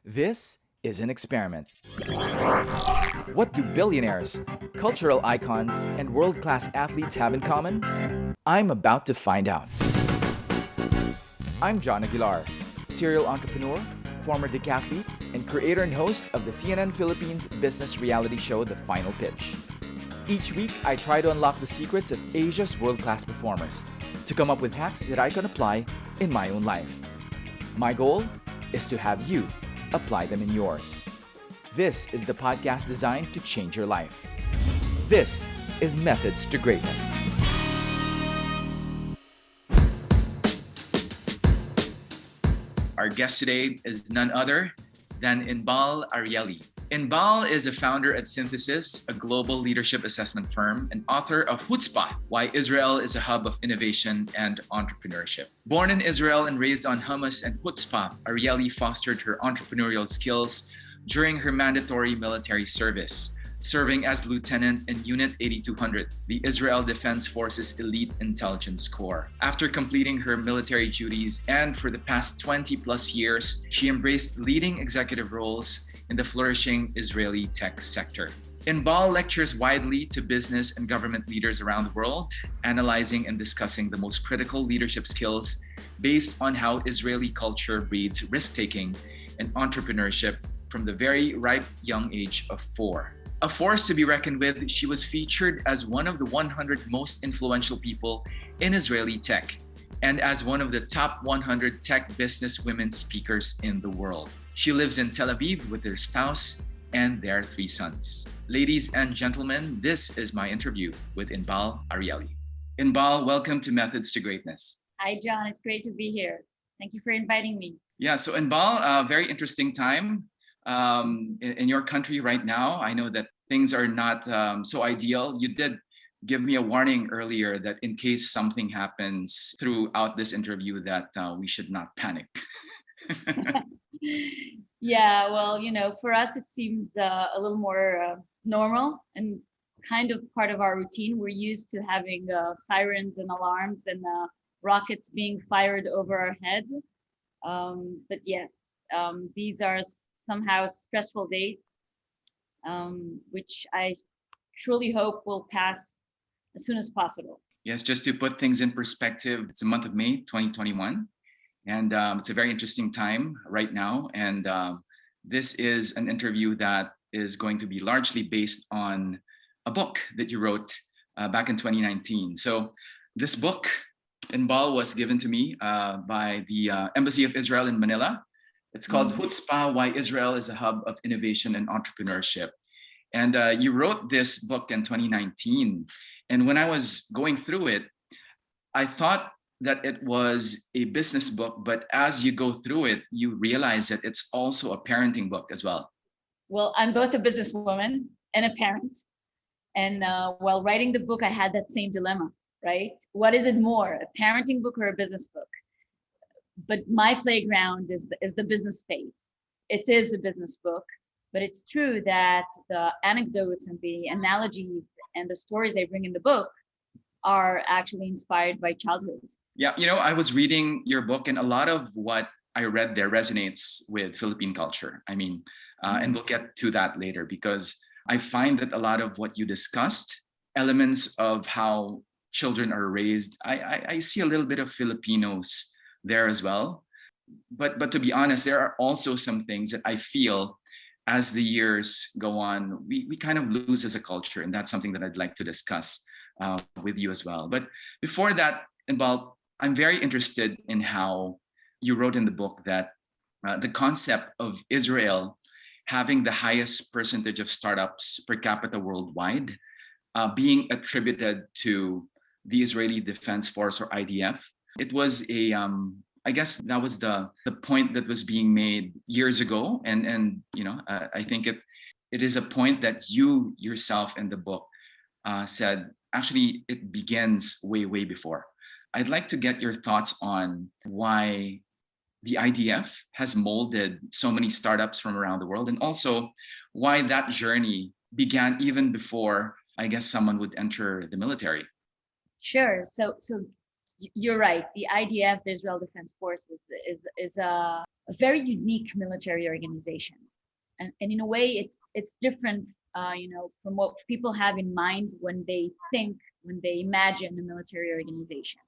This is an experiment. What do billionaires, cultural icons, and world-class athletes have in common? I'm about to find out. I'm John Aguilar, serial entrepreneur, former decathlete, and creator and host of the CNN Philippines business reality show The Final Pitch. Each week, I try to unlock the secrets of Asia's world-class performers to come up with hacks that I can apply in my own life. My goal is to have you apply them in yours. This is the podcast designed to change your life. This is Methods to Greatness. Our guest today is none other than Inbal Arieli. Inbal is a founder at Synthesis, a global leadership assessment firm, and author of Chutzpah, Why Israel is a Hub of Innovation and Entrepreneurship. Born in Israel and raised on hummus and Chutzpah, Arieli fostered her entrepreneurial skills during her mandatory military service, serving as lieutenant in Unit 8200, the Israel Defense Forces Elite Intelligence Corps. After completing her military duties and for the past 20 plus years, she embraced leading executive roles in the flourishing Israeli tech sector. Inbal lectures widely to business and government leaders around the world, analyzing and discussing the most critical leadership skills based on how Israeli culture breeds risk-taking and entrepreneurship from the very ripe young age of 4. A force to be reckoned with, she was featured as one of the 100 most influential people in Israeli tech and as one of the top 100 tech business women speakers in the world. She lives in Tel Aviv with her spouse and their 3 sons. Ladies and gentlemen, this is my interview with Inbal Arieli. Inbal, welcome to Methods to Greatness. Hi, John. It's great to be here. Thank you for inviting me. Yeah, so Inbal, a very interesting time in your country right now. I know that things are not so ideal. You did give me a warning earlier that in case something happens throughout this interview that we should not panic. Yeah, well, for us, it seems a little more normal and kind of part of our routine. We're used to having sirens and alarms and rockets being fired over our heads. But yes, these are somehow stressful days, which I truly hope will pass as soon as possible. Yes, just to put things in perspective, it's the month of May 2021. And it's a very interesting time right now. And this is an interview that is going to be largely based on a book that you wrote back in 2019. So this book, Inbal, was given to me by the Embassy of Israel in Manila. It's called Chutzpah, Why Israel is a Hub of Innovation and Entrepreneurship. And you wrote this book in 2019. And when I was going through it, I thought that it was a business book, but as you go through it, you realize that it's also a parenting book as well. Well, I'm both a businesswoman and a parent. And while writing the book, I had that same dilemma, right? What is it more, a parenting book or a business book? But my playground is the business space. It is a business book, but it's true that the anecdotes and the analogies and the stories I bring in the book are actually inspired by childhood. Yeah, I was reading your book and a lot of what I read there resonates with Philippine culture. I mean, and we'll get to that later because I find that a lot of what you discussed, elements of how children are raised, I see a little bit of Filipinos there as well. But to be honest, there are also some things that I feel as the years go on, we kind of lose as a culture. And that's something that I'd like to discuss with you as well. But before that, Inbal, I'm very interested in how you wrote in the book that the concept of Israel having the highest percentage of startups per capita worldwide being attributed to the Israeli Defense Force or IDF. It was I guess that was the point that was being made years ago. And I think it is a point that you yourself in the book said, actually, it begins way, way before. I'd like to get your thoughts on why the IDF has molded so many startups from around the world, and also why that journey began even before, I guess, someone would enter the military. Sure. So You're right. The IDF, the Israel Defense Forces, is a very unique military organization, and in a way, it's different, from what people have in mind when they imagine a military organization.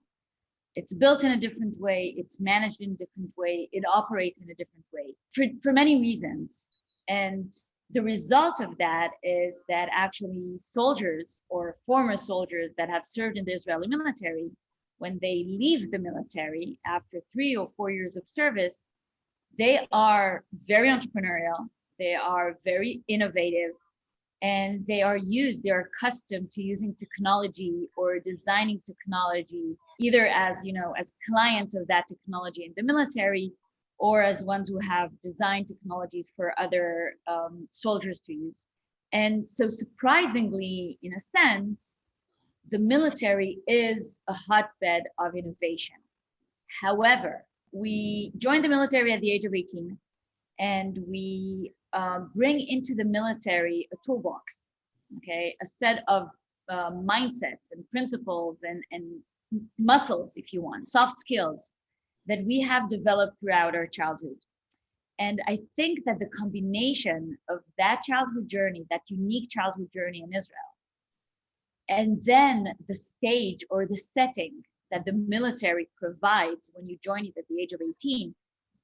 It's built in a different way. It's managed in a different way. It operates in a different way for many reasons. And the result of that is that actually soldiers or former soldiers that have served in the Israeli military, when they leave the military after 3 or 4 years of service, they are very entrepreneurial. They are very innovative, and they're accustomed to using technology or designing technology, either as clients of that technology in the military, or as ones who have designed technologies for other soldiers to use. And so surprisingly, in a sense, the military is a hotbed of innovation. However, we joined the military at the age of 18, and we bring into the military a toolbox, okay, a set of mindsets and principles and muscles, if you want, soft skills that we have developed throughout our childhood. And I think that the combination of that childhood journey, that unique childhood journey in Israel, and then the stage or the setting that the military provides when you join it at the age of 18,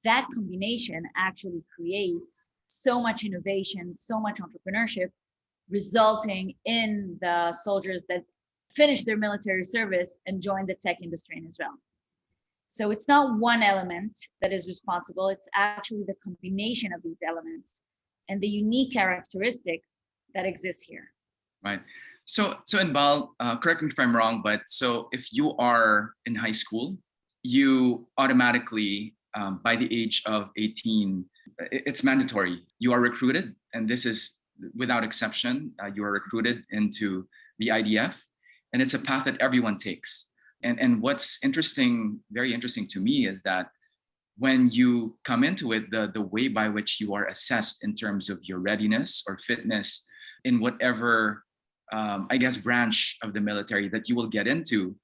that combination actually creates so much innovation, so much entrepreneurship, resulting in the soldiers that finish their military service and join the tech industry in Israel. So it's not one element that is responsible, it's actually the combination of these elements and the unique characteristics that exist here. Right. So Inbal, correct me if I'm wrong, but so if you are in high school, you automatically, by the age of 18, it's mandatory. You are recruited, and this is without exception. You are recruited into the IDF, and it's a path that everyone takes. And what's interesting, very interesting to me, is that when you come into it, the way by which you are assessed in terms of your readiness or fitness in whatever, branch of the military that you will get into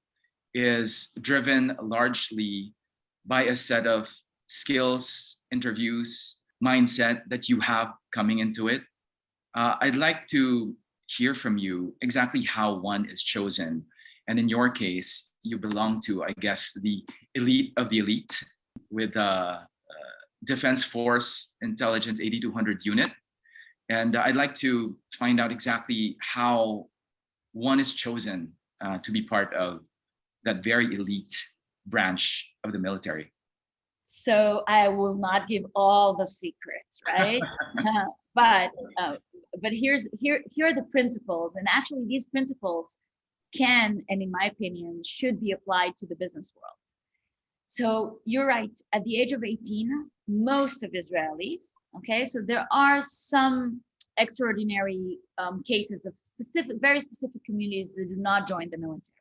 is driven largely by a set of skills, interviews, mindset that you have coming into it. I'd like to hear from you exactly how one is chosen. And in your case, you belong to, I guess, the elite of the elite with Defense Force Intelligence 8200 unit. And I'd like to find out exactly how one is chosen to be part of that very elite branch of the military. So I will not give all the secrets, right? but here are the principles, and actually these principles can, and in my opinion, should be applied to the business world. So you're right, at the age of 18, most of Israelis, okay, so there are some extraordinary cases of very specific communities that do not join the military.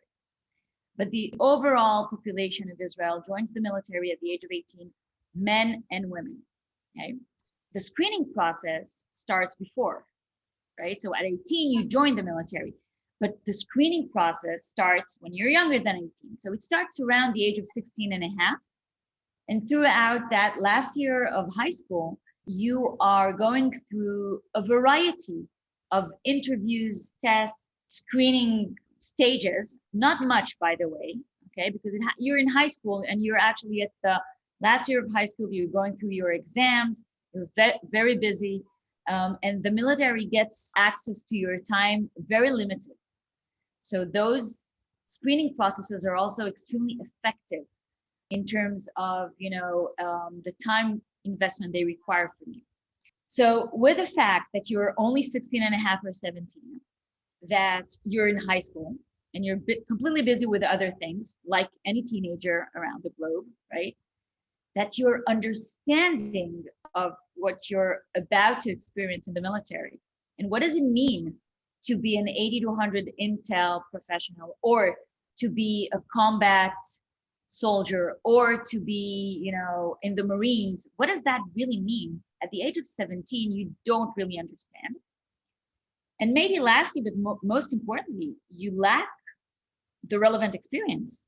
But the overall population of Israel joins the military at the age of 18, men and women, okay? The screening process starts before, right? So at 18, you join the military, but the screening process starts when you're younger than 18. So it starts around the age of 16 and a half. And throughout that last year of high school, you are going through a variety of interviews, tests, screening stages, not much, by the way, okay, because you're in high school and you're actually at the last year of high school, you're going through your exams, you're very busy, and the military gets access to your time very limited. So those screening processes are also extremely effective in terms of, the time investment they require from you. So with the fact that you're only 16 and a half or 17, that you're in high school and you're completely busy with other things, like any teenager around the globe, right? That your understanding of what you're about to experience in the military and what does it mean to be an 80 to 100 intel professional, or to be a combat soldier, or to be, in the Marines, what does that really mean? At the age of 17, you don't really understand. And maybe lastly, but most importantly, you lack the relevant experience.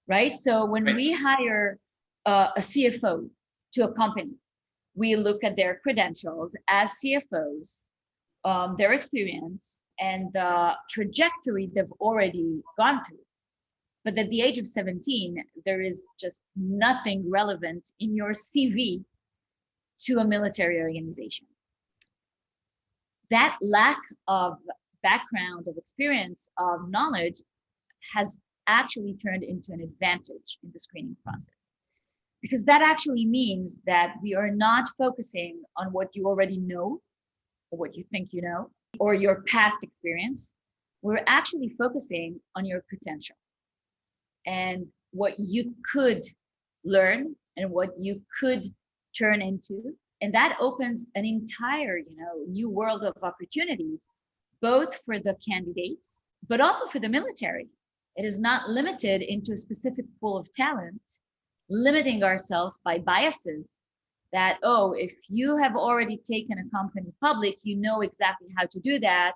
right? So when Right. we hire a CFO to a company, we look at their credentials as CFOs, their experience, and the trajectory they've already gone through. But at the age of 17, there is just nothing relevant in your CV to a military organization. That lack of background, of experience, of knowledge has actually turned into an advantage in the screening process. Because that actually means that we are not focusing on what you already know or what you think you know or your past experience. We're actually focusing on your potential and what you could learn and what you could turn into. And that opens an entire, new world of opportunities, both for the candidates, but also for the military. It is not limited into a specific pool of talent, limiting ourselves by biases that, oh, if you have already taken a company public, you know exactly how to do that.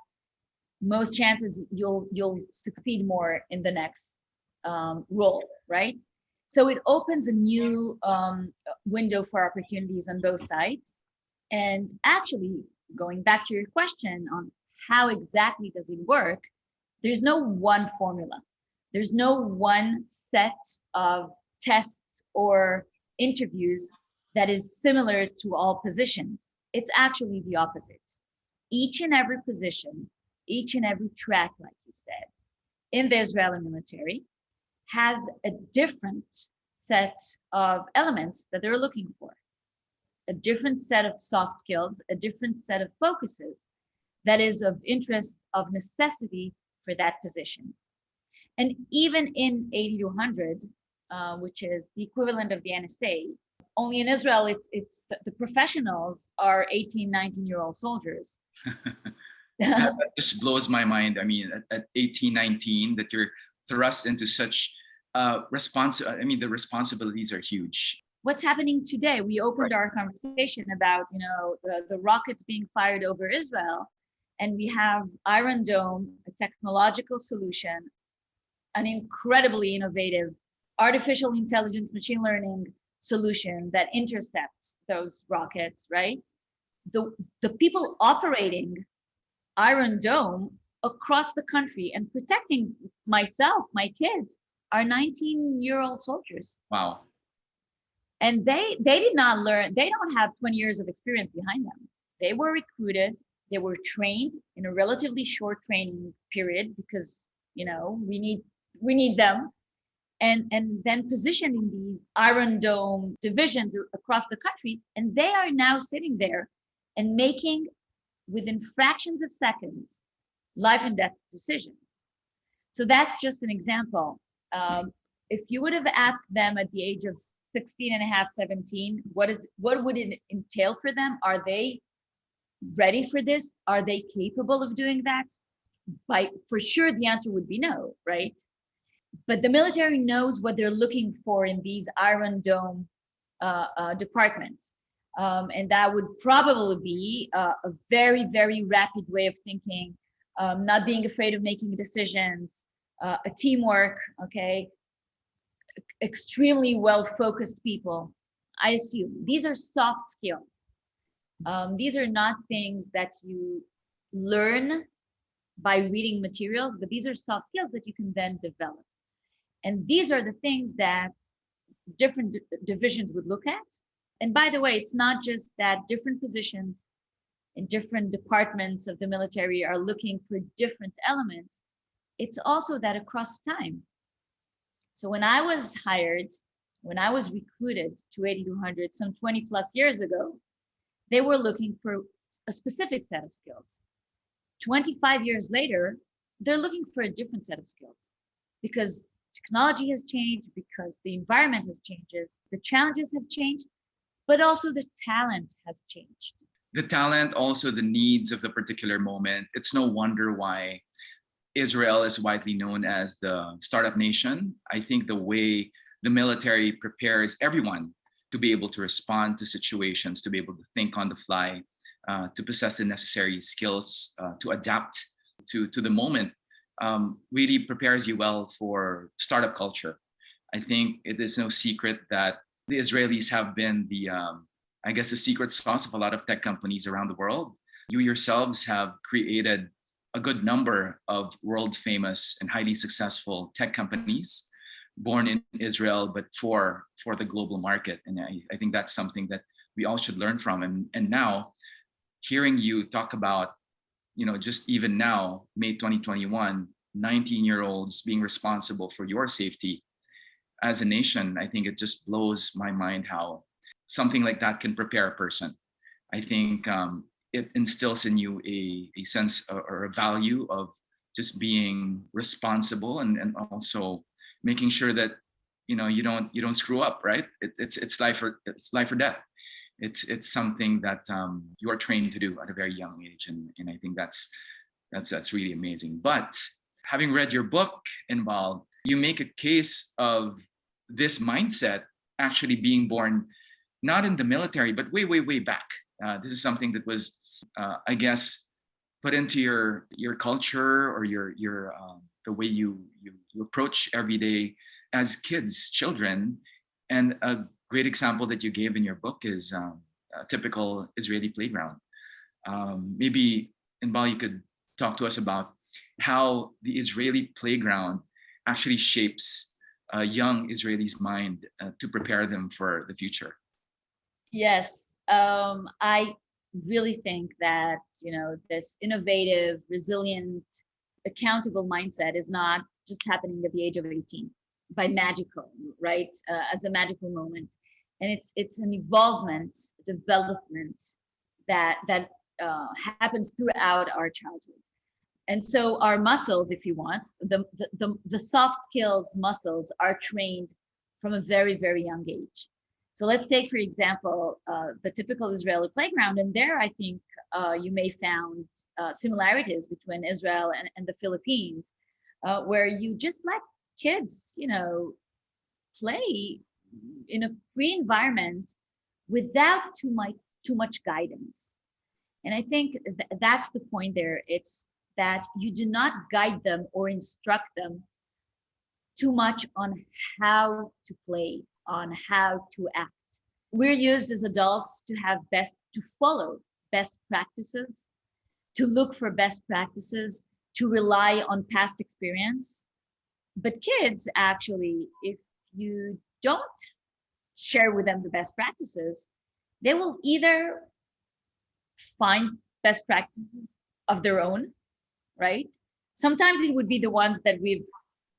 Most chances you'll succeed more in the next role, right? So it opens a new window for opportunities on both sides. And actually, going back to your question on how exactly does it work, there's no one formula. There's no one set of tests or interviews that is similar to all positions. It's actually the opposite. Each and every position, each and every track, like you said, in the Israeli military has a different set of elements that they're looking for, a different set of soft skills, a different set of focuses that is of interest, of necessity for that position. And even in 80 to 100, which is the equivalent of the NSA, only in Israel, it's the professionals are 18, 19-year-old soldiers. That just blows my mind. I mean, at 18, 19, that you're thrust into such the responsibilities are huge. What's happening today? We opened our conversation about, the rockets being fired over Israel, and we have Iron Dome, a technological solution, an incredibly innovative artificial intelligence, machine learning solution that intercepts those rockets, right? The people operating Iron Dome across the country and protecting myself, my kids, are 19-year-old soldiers. Wow. And they did not learn, they don't have 20 years of experience behind them. They were recruited, they were trained in a relatively short training period because, we need them. And then positioned in these Iron Dome divisions across the country. And they are now sitting there and making, within fractions of seconds, life and death decisions. So that's just an example. If you would have asked them at the age of 16 and a half, 17, what would it entail for them? Are they ready for this? Are they capable of doing that? For sure, the answer would be no, right? But the military knows what they're looking for in these Iron Dome departments. And that would probably be a very, very rapid way of thinking, not being afraid of making decisions, a teamwork, okay? Extremely well-focused people. I assume these are soft skills. These are not things that you learn by reading materials, but these are soft skills that you can then develop. And these are the things that different divisions would look at. And by the way, it's not just that different positions in different departments of the military are looking for different elements. It's also that across time. So when I was hired, when I was recruited to 8200 some 20 plus years ago, they were looking for a specific set of skills. 25 years later, they're looking for a different set of skills because technology has changed, because the environment has changed, the challenges have changed, but also the talent has changed. The talent, also the needs of the particular moment. It's no wonder why Israel is widely known as the startup nation. I think the way the military prepares everyone to be able to respond to situations, to be able to think on the fly, to possess the necessary skills, to adapt to the moment, really prepares you well for startup culture. I think it is no secret that the Israelis have been I guess, the secret sauce of a lot of tech companies around the world. You yourselves have created a good number of world famous and highly successful tech companies born in Israel, but for the global market. And I think that's something that we all should learn from. And now hearing you talk about, just even now, May 2021, 19-year-olds being responsible for your safety as a nation, I think it just blows my mind how something like that can prepare a person. I think it instills in you a sense or a value of just being responsible and also making sure that you don't screw up, right? It's life or death. It's something that you are trained to do at a very young age, and I think that's really amazing. But having read your book, Inbal, you make a case of this mindset actually being born not in the military, but way back. This is something that was, I guess, put into your culture or your the way you approach every day as kids, children. And a great example that you gave in your book is a typical Israeli playground. Maybe, Inbal, you could talk to us about how the Israeli playground actually shapes a young Israeli's mind to prepare them for the future. Yes, I really think that, this innovative, resilient, accountable mindset is not just happening at the age of 18 by magical, right? As a magical moment. And it's an evolvement, development that happens throughout our childhood. And so our muscles, if you want, the soft skills muscles are trained from a very, very young age. So let's take, for example, the typical Israeli playground. And there, I think you may found similarities between Israel and the Philippines, where you just let kids, play in a free environment without too much guidance. And I think that's the point there. It's that you do not guide them or instruct them too much on how to play, on how to act. We're used as adults to follow best practices, to look for best practices, to rely on past experience. But kids, actually, if you don't share with them the best practices, they will either find best practices of their own, right? Sometimes it would be the ones that we've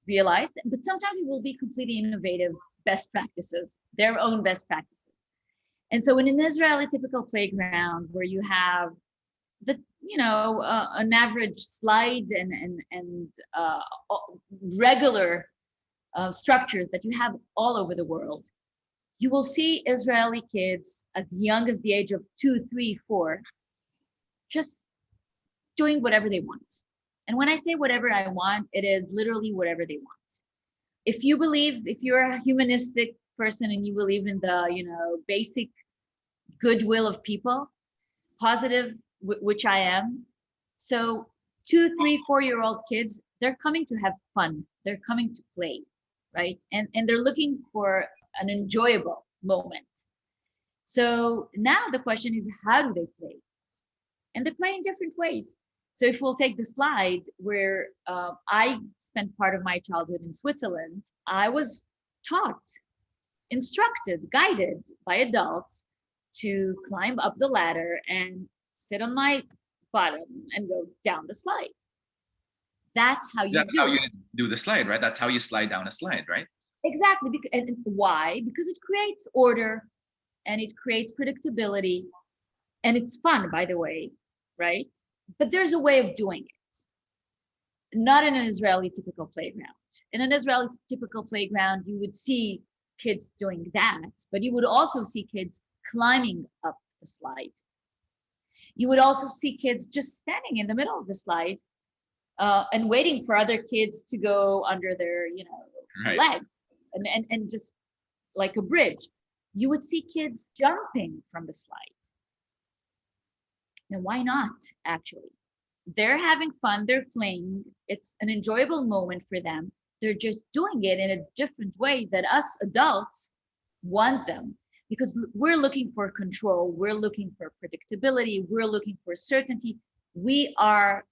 realized, but sometimes it will be completely innovative best practices, their own best practices. And so in an Israeli typical playground where you have an average slide and regular structures that you have all over the world, you will see Israeli kids as young as the age of 2, 3, 4, just doing whatever they want. And when I say whatever I want, it is literally whatever they want. If you're a humanistic person and you believe in the, basic goodwill of people, positive, which I am. So 2, 3, 4-year-old kids, they're coming to have fun. They're coming to play, right? And they're looking for an enjoyable moment. So now the question is, how do they play? And they play in different ways. So if we'll take the slide where I spent part of my childhood in Switzerland, I was taught, instructed, guided by adults to climb up the ladder and sit on my bottom and go down the slide. That's how you do the slide, right? That's how you slide down a slide, right? Exactly. And why? Because it creates order and it creates predictability. And it's fun, by the way, right? But there's a way of doing it. Not in an Israeli typical playground. In an Israeli typical playground, you would see kids doing that, but you would also see kids climbing up the slide. You would also see kids just standing in the middle of the slide and waiting for other kids to go under their, right. leg and just like a bridge. You would see kids jumping from the slide. Now, why not, actually? They're having fun, they're playing, it's an enjoyable moment for them. They're just doing it in a different way that us adults want them, because we're looking for control, we're looking for predictability, we're looking for certainty. We are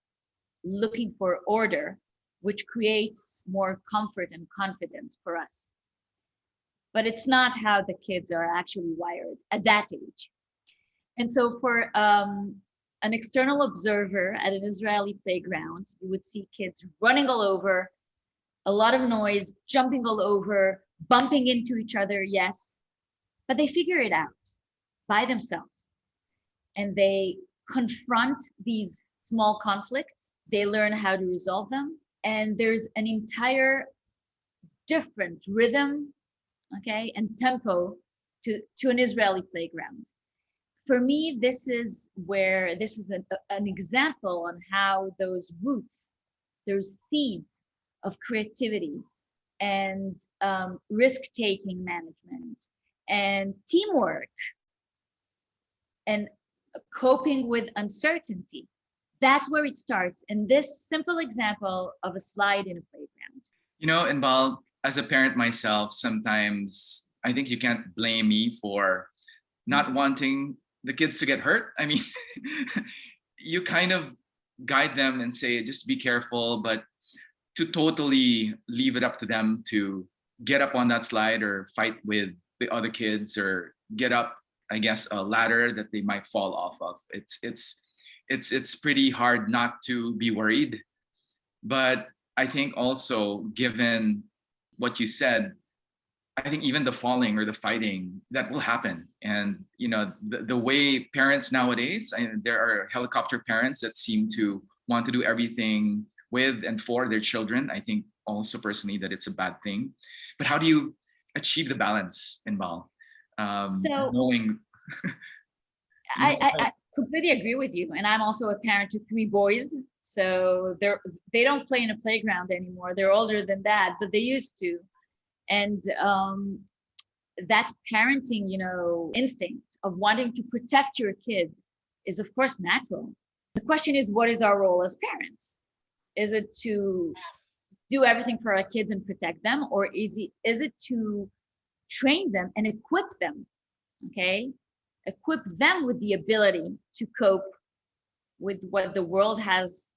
looking for order, which creates more comfort and confidence for us. But it's not how the kids are actually wired at that age. And so for an external observer at an Israeli playground, you would see kids running all over, a lot of noise, jumping all over, bumping into each other, yes, but they figure it out by themselves. And they confront these small conflicts. They learn how to resolve them. And there's an entire different rhythm, okay, and tempo to an Israeli playground. For me, this is an example on how those roots, those seeds of creativity and risk-taking management and teamwork and coping with uncertainty, that's where it starts. And this simple example of a slide in a playground. You know, Inbal, as a parent myself, sometimes I think you can't blame me for not wanting the kids to get hurt. I mean, you kind of guide them and say, just be careful, but to totally leave it up to them to get up on that slide or fight with the other kids or get up, I guess, a ladder that they might fall off of. It's pretty hard not to be worried. But I think also, given what you said, I think even the falling or the fighting, that will happen. And you know, the way parents nowadays, and there are helicopter parents that seem to want to do everything with and for their children. I think also personally that it's a bad thing. But how do you achieve the balance, Inbal? Knowing I completely agree with you. And I'm also a parent to 3 boys. So they don't play in a playground anymore. They're older than that, but they used to. And that parenting, you know, instinct of wanting to protect your kids is of course natural. The question is, what is our role as parents? Is it to do everything for our kids and protect them, or is it to train them and equip them? Okay, equip them with the ability to cope with what the world has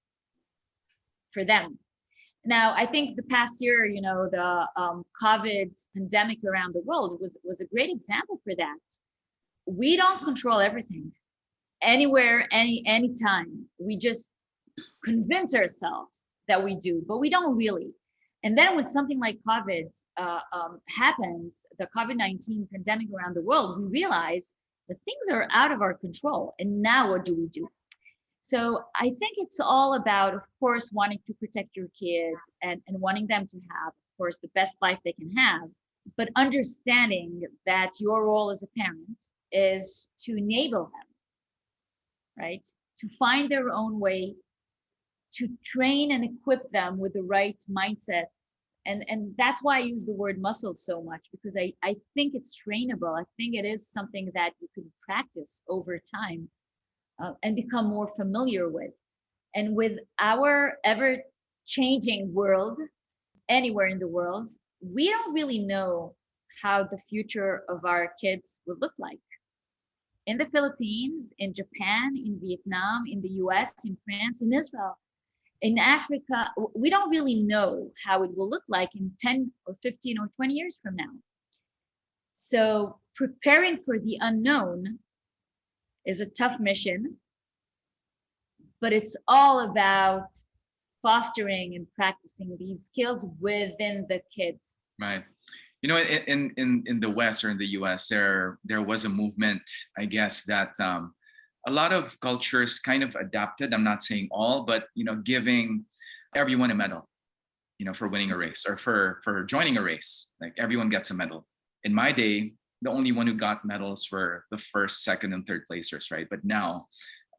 for them. Now, I think the past year, you know, the COVID pandemic around the world was a great example for that. We don't control everything, anywhere, anytime. We just convince ourselves that we do, but we don't really. And then when something like COVID happens, the COVID-19 pandemic around the world, we realize that things are out of our control. And now what do we do? So I think it's all about, of course, wanting to protect your kids and wanting them to have, of course, the best life they can have, but understanding that your role as a parent is to enable them, right? To find their own way, to train and equip them with the right mindsets. And that's why I use the word muscle so much, because I think it's trainable. I think it is something that you can practice over time. And become more familiar with. And with our ever-changing world, anywhere in the world, we don't really know how the future of our kids will look like. In the Philippines, in Japan, in Vietnam, in the US, in France, in Israel, in Africa, we don't really know how it will look like in 10 or 15 or 20 years from now. So preparing for the unknown is a tough mission, but it's all about fostering and practicing these skills within the kids. Right. You know, in the West or in the US, there was a movement, I guess, that a lot of cultures kind of adapted. I'm not saying all, but you know, giving everyone a medal, you know, for winning a race or for joining a race. Like everyone gets a medal. In my day, the only one who got medals were the first, second, and third placers, right? But now,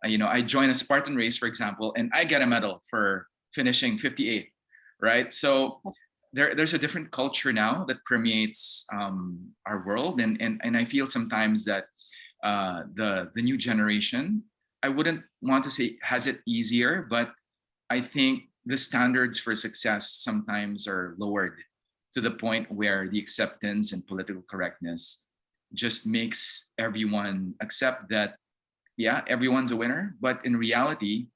you know, I join a Spartan race, for example, and I get a medal for finishing 58th, right? So there's a different culture now that permeates our world, and I feel sometimes that the new generation, I wouldn't want to say has it easier, but I think the standards for success sometimes are lowered to the point where the acceptance and political correctness just makes everyone accept that, yeah, everyone's a winner. But in reality,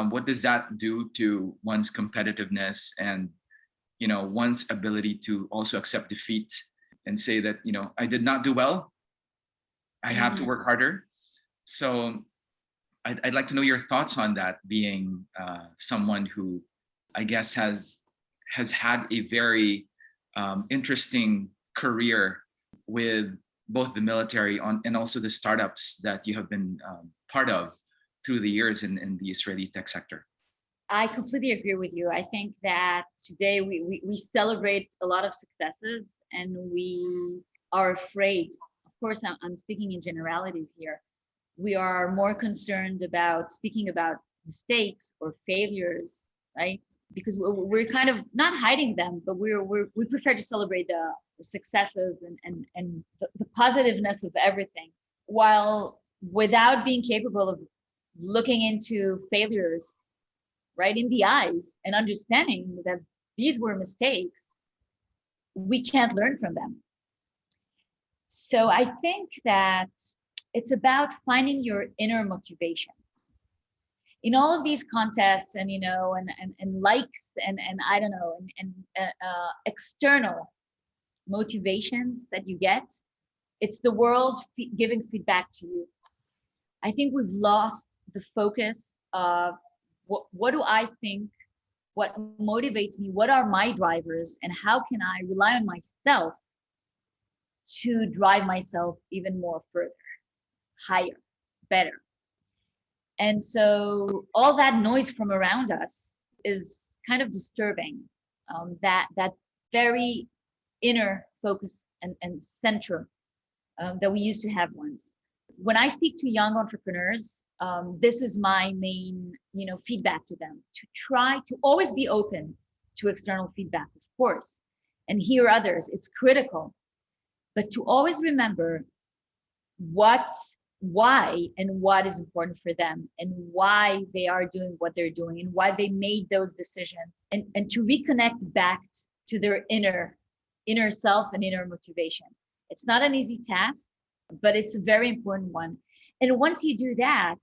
what does that do to one's competitiveness and, one's ability to also accept defeat and say that, I did not do well. I have to work harder. So I'd like to know your thoughts on that, being someone who I guess has had a very interesting career with both the military and also the startups that you have been part of through the years in the Israeli tech sector. I completely agree with you. I think that today we celebrate a lot of successes and we are afraid. Of course, I'm speaking in generalities here. We are more concerned about speaking about mistakes or failures, right? Because we're kind of not hiding them, but we prefer to celebrate the successes and the positiveness of everything, while without being capable of looking into failures right in the eyes and understanding that these were mistakes, we can't learn from them. So I think that it's about finding your inner motivation in all of these contests and likes and I don't know and external motivations that you get. It's the world giving feedback to you. I think we've lost the focus of what do I think, what motivates me, what are my drivers, and how can I rely on myself to drive myself even more further, higher, better. And so all that noise from around us is kind of disturbing, that very inner focus and center that we used to have once. When I speak to young entrepreneurs, this is my main, feedback to them, to try to always be open to external feedback, of course, and hear others. It's critical, but to always remember why and what is important for them and why they are doing what they're doing and why they made those decisions, and to reconnect back to their inner self and inner motivation. It's not an easy task, but it's a very important one. And once you do that,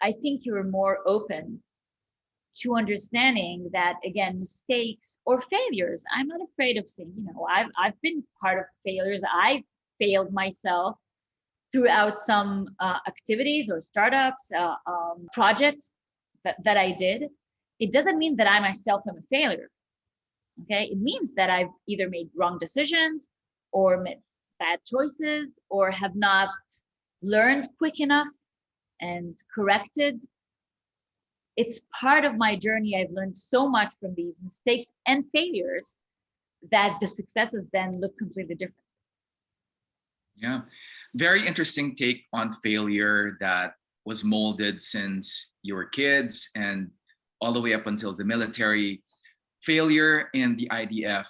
I think you're more open to understanding that, again, mistakes or failures. I'm not afraid of saying, I've been part of failures. I've failed myself throughout some activities or startups, projects that I did. It doesn't mean that I myself am a failure. Okay, it means that I've either made wrong decisions or made bad choices or have not learned quick enough and corrected. It's part of my journey. I've learned so much from these mistakes and failures that the successes then look completely different. Yeah, very interesting take on failure that was molded since you were kids and all the way up until the military. Failure in the IDF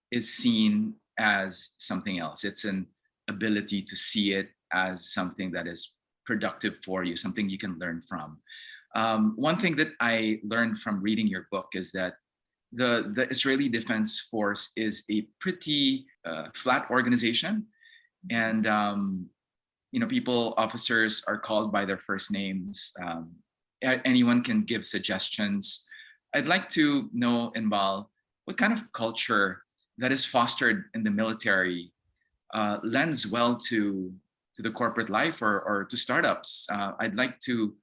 is seen as something else. It's an ability to see it as something that is productive for you, something you can learn from. One thing that I learned from reading your book is that the Israeli Defense Force is a pretty flat organization, and officers are called by their first names. Anyone can give suggestions. I'd like to know, Inbal, what kind of culture that is fostered in the military lends well to the corporate life or to startups. I'd like to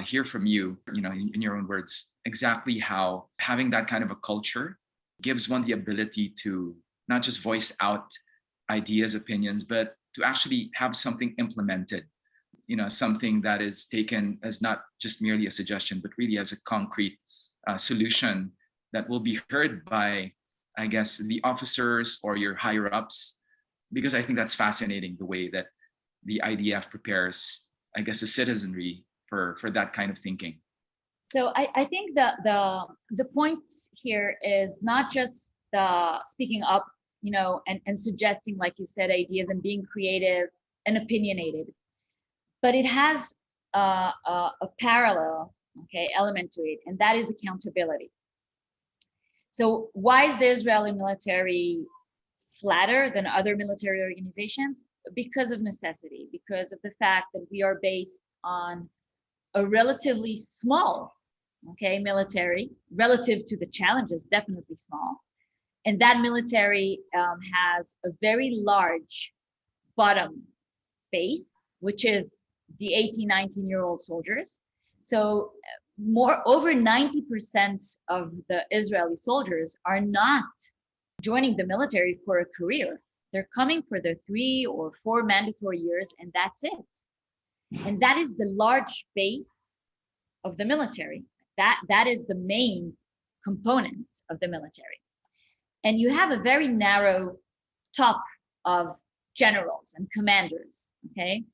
hear from you, in your own words, exactly how having that kind of a culture gives one the ability to not just voice out ideas, opinions, but to actually have something implemented, something that is taken as not just merely a suggestion, but really as a concrete solution that will be heard by, I guess, the officers or your higher ups, because I think that's fascinating, the way that the IDF prepares, I guess, the citizenry for that kind of thinking. So I think the point here is not just the speaking up, and suggesting, like you said, ideas and being creative and opinionated, but it has a parallel okay, element to it, and that is accountability. So why is the Israeli military flatter than other military organizations? Because of necessity, because of the fact that we are based on a relatively small, okay, military, relative to the challenges, definitely small. And that military has a very large bottom base, which is the 18, 19-year-old soldiers. So over 90% of the Israeli soldiers are not joining the military for a career. They're coming for their 3 or 4 mandatory years, and that's it. And that is the large base of the military. That is the main component of the military. And you have a very narrow top of generals and commanders, okay?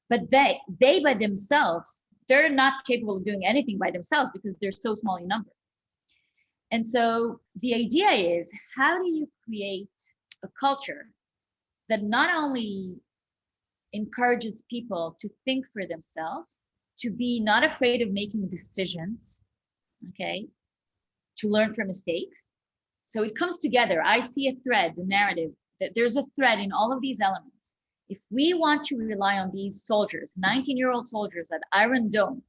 But they by themselves, they're not capable of doing anything by themselves because they're so small in number. And so the idea is, how do you create a culture that not only encourages people to think for themselves, to be not afraid of making decisions, okay, to learn from mistakes. So it comes together. I see a thread, a narrative, that there's a thread in all of these elements. If we want to rely on these soldiers, 19-year-old soldiers at Iron Dome,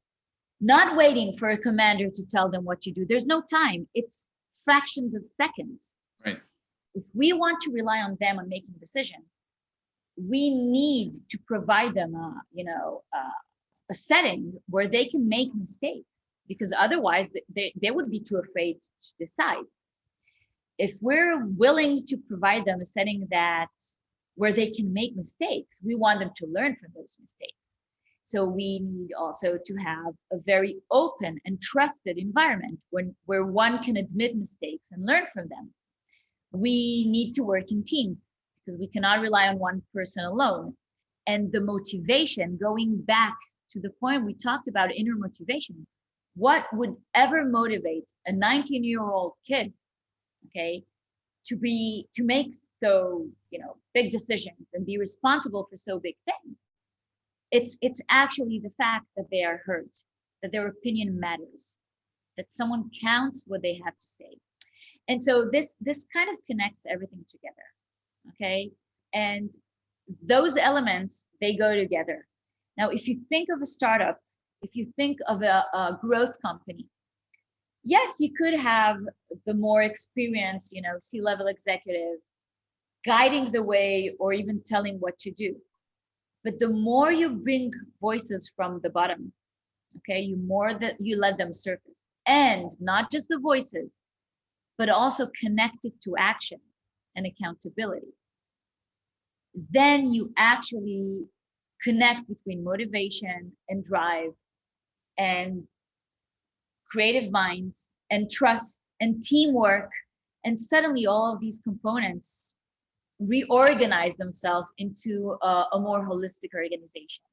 not waiting for a commander to tell them what to do, there's no time. It's fractions of seconds. Right. If we want to rely on them on making decisions, we need to provide them a setting where they can make mistakes, because otherwise they would be too afraid to decide. If we're willing to provide them a setting where they can make mistakes, we want them to learn from those mistakes. So we need also to have a very open and trusted environment where one can admit mistakes and learn from them. We need to work in teams because we cannot rely on one person alone. And the motivation, going back to the point we talked about, inner motivation, what would ever motivate a 19-year-old kid, okay, to make so big decisions and be responsible for so big things? It's actually the fact that they are heard, that their opinion matters, that someone counts what they have to say. And so this kind of connects everything together, okay? And those elements, they go together. Now, if you think of a startup, if you think of a growth company, yes, you could have the more experienced, C-level executive guiding the way or even telling what to do. But the more you bring voices from the bottom, okay, you let them surface. And not just the voices, but also connected to action and accountability. Then you actually connect between motivation and drive and creative minds and trust and teamwork. And suddenly all of these components reorganize themselves into a more holistic organization.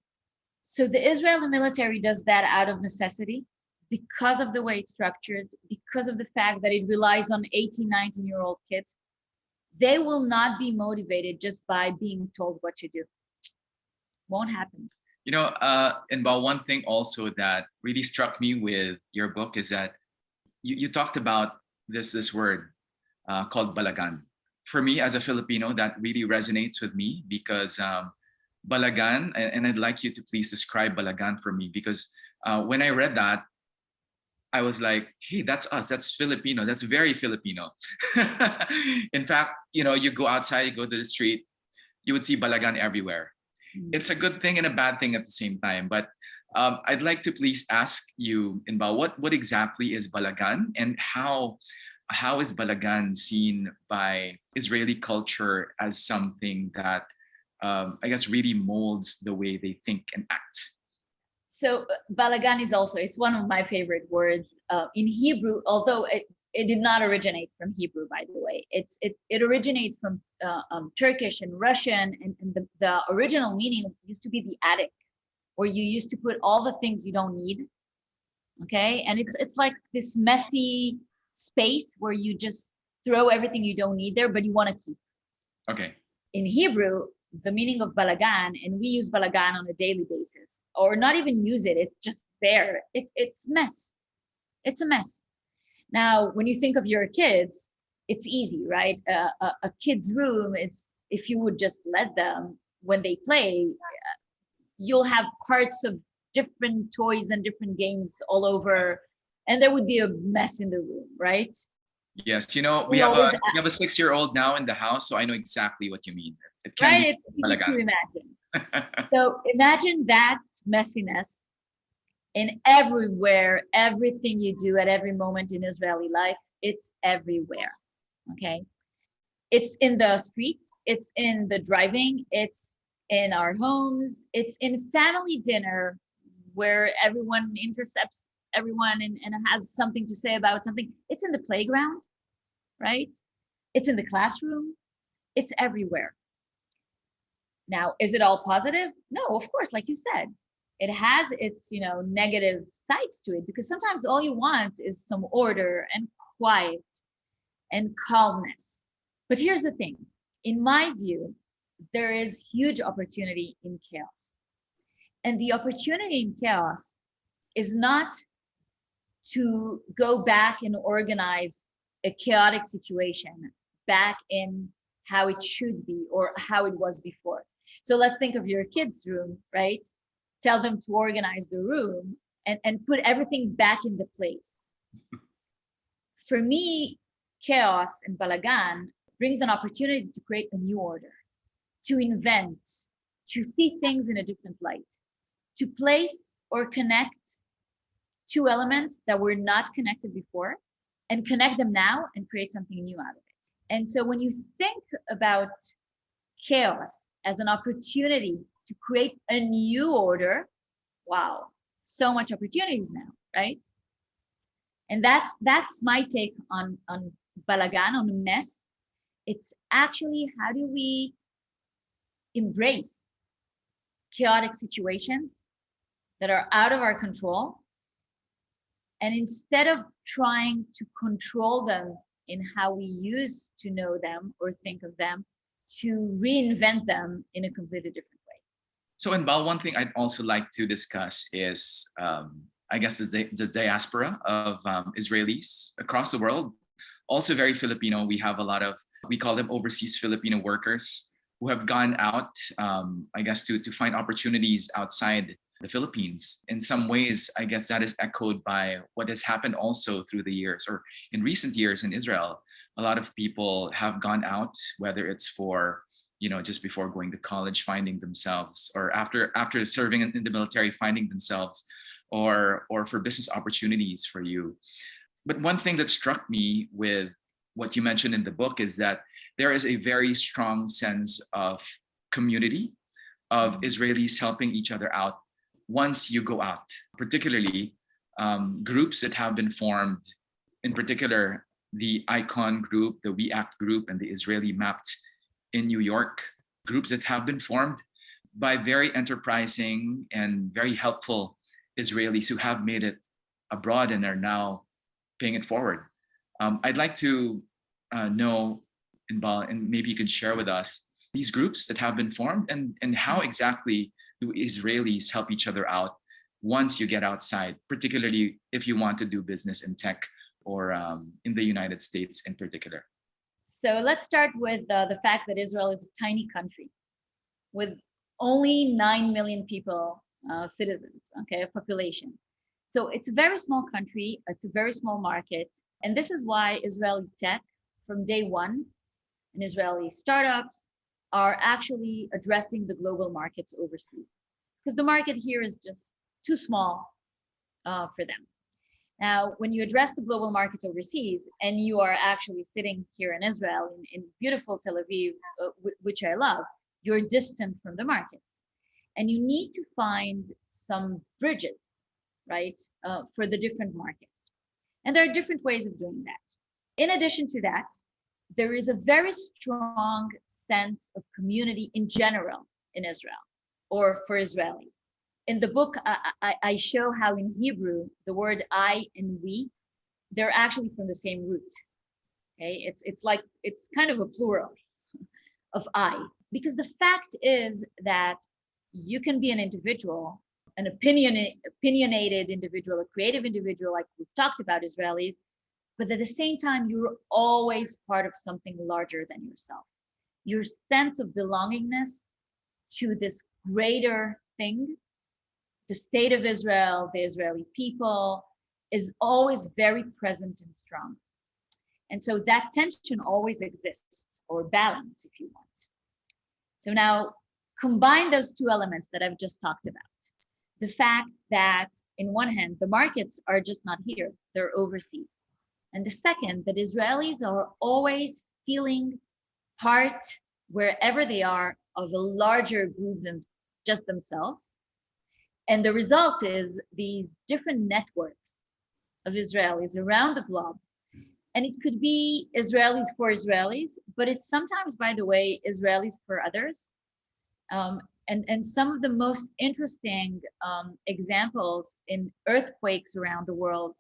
So the Israeli military does that out of necessity, because of the way it's structured, because of the fact that it relies on 18, 19-year-old kids. They will not be motivated just by being told what to do. Won't happen. Inbal, one thing also that really struck me with your book is that you talked about this word called Balagan. For me, as a Filipino, that really resonates with me because Balagan, and I'd like you to please describe Balagan for me, because when I read that, I was like, hey, that's us. That's Filipino. That's very Filipino. In fact, you go outside, you go to the street, you would see Balagan everywhere. It's a good thing and a bad thing at the same time. But I'd like to please ask you, Inbal, what exactly is Balagan, and how is Balagan seen by Israeli culture as something that I guess really molds the way they think and act? So Balagan is also, it's one of my favorite words in Hebrew, although it did not originate from Hebrew, by the way. It originates from Turkish and Russian, and the original meaning used to be the attic, where you used to put all the things you don't need, okay? And it's like this messy space where you just throw everything you don't need there, but you want to keep. Okay. In Hebrew, the meaning of Balagan, and we use Balagan on a daily basis, or not even use it. It's just there. It's mess. It's a mess. Now, when you think of your kids, it's easy, right? A kid's room is, if you would just let them, when they play, you'll have parts of different toys and different games all over, and there would be a mess in the room, right? Yes, you know, we have a 6-year-old now in the house, so I know exactly what you mean. It can right, be it's easy to imagine. So imagine that messiness in everywhere, everything you do at every moment in Israeli life, it's everywhere, okay? It's in the streets, it's in the driving, it's in our homes, it's in family dinner where everyone intercepts everyone and has something to say about something. It's in the playground, right? It's in the classroom, it's everywhere. Now, is it all positive? No, of course, like you said, it has its, negative sides to it, because sometimes all you want is some order and quiet and calmness. But here's the thing, in my view, there is huge opportunity in chaos. And the opportunity in chaos is not to go back and organize a chaotic situation back in how it should be or how it was before. So let's think of your kids' room, right? Tell them to organize the room and put everything back in the place. For me, chaos and Balagan brings an opportunity to create a new order, to invent, to see things in a different light, to place or connect two elements that were not connected before and connect them now and create something new out of it. And so when you think about chaos as an opportunity to create a new order, wow, so much opportunities now, right? And that's my take on Balagan, on the mess. It's actually, how do we embrace chaotic situations that are out of our control, and instead of trying to control them in how we used to know them or think of them, to reinvent them in a completely different way. So, Inbal, one thing I'd also like to discuss is, I guess, the diaspora of Israelis across the world. Also very Filipino. We have a lot of, we call them overseas Filipino workers who have gone out, I guess, to find opportunities outside the Philippines. In some ways, I guess that is echoed by what has happened also through the years, or in recent years in Israel. A lot of people have gone out, whether it's for, just before going to college, finding themselves, or after serving in the military, finding themselves, or for business opportunities for you. But one thing that struck me with what you mentioned in the book is that there is a very strong sense of community, of Israelis helping each other out once you go out, particularly groups that have been formed, in particular, the Icon group, the We Act group, and the Israeli Mapped in New York, groups that have been formed by very enterprising and very helpful Israelis who have made it abroad and are now paying it forward. I'd like to know, Inbal, and maybe you can share with us these groups that have been formed and how exactly do Israelis help each other out once you get outside, particularly if you want to do business in tech or in the United States in particular? So let's start with the fact that Israel is a tiny country with only 9 million people, citizens, okay, population. So it's a very small country, it's a very small market. And this is why Israeli tech from day one and Israeli startups are actually addressing the global markets overseas, because the market here is just too small for them. Now, when you address the global markets overseas and you are actually sitting here in Israel, in beautiful Tel Aviv, which I love, you're distant from the markets. And you need to find some bridges, right, for the different markets. And there are different ways of doing that. In addition to that, there is a very strong sense of community in general in Israel, or for Israelis. In the book, I show how in Hebrew, the word I and we, they're actually from the same root. Okay, it's kind of a plural of I. Because the fact is that you can be an individual, an opinionated individual, a creative individual, like we've talked about Israelis, but at the same time, you're always part of something larger than yourself. Your sense of belongingness to this greater thing, the state of Israel, the Israeli people, is always very present and strong. And so that tension always exists, or balance, if you want. So now combine those two elements that I've just talked about. The fact that, in one hand, the markets are just not here, they're overseas. And the second, that Israelis are always feeling part, wherever they are, of a larger group than just themselves. And the result is these different networks of Israelis around the globe. And it could be Israelis for Israelis, but it's sometimes, by the way, Israelis for others. And some of the most interesting examples in earthquakes around the world,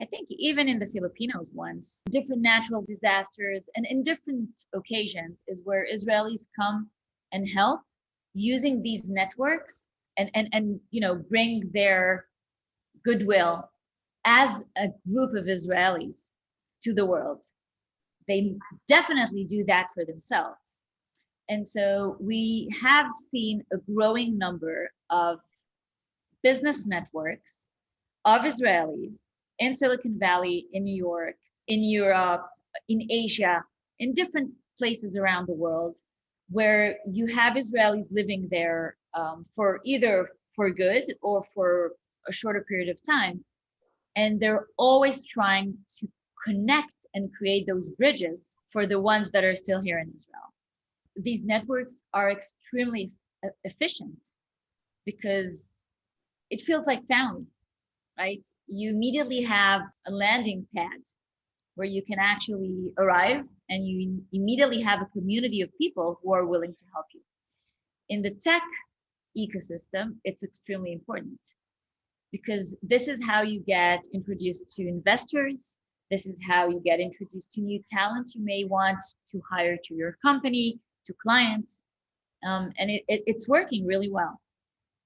I think even in the Filipinos once, different natural disasters and in different occasions, is where Israelis come and help using these networks and bring their goodwill as a group of Israelis to the world. They definitely do that for themselves. And so we have seen a growing number of business networks of Israelis in Silicon Valley, in New York, in Europe, in Asia, in different places around the world, where you have Israelis living there for either for good or for a shorter period of time. And they're always trying to connect and create those bridges for the ones that are still here in Israel. These networks are extremely efficient because it feels like family, right? You immediately have a landing pad where you can actually arrive, and you immediately have a community of people who are willing to help you. In the tech ecosystem, it's extremely important because this is how you get introduced to investors. This is how you get introduced to new talent you may want to hire to your company, to clients. And it's working really well.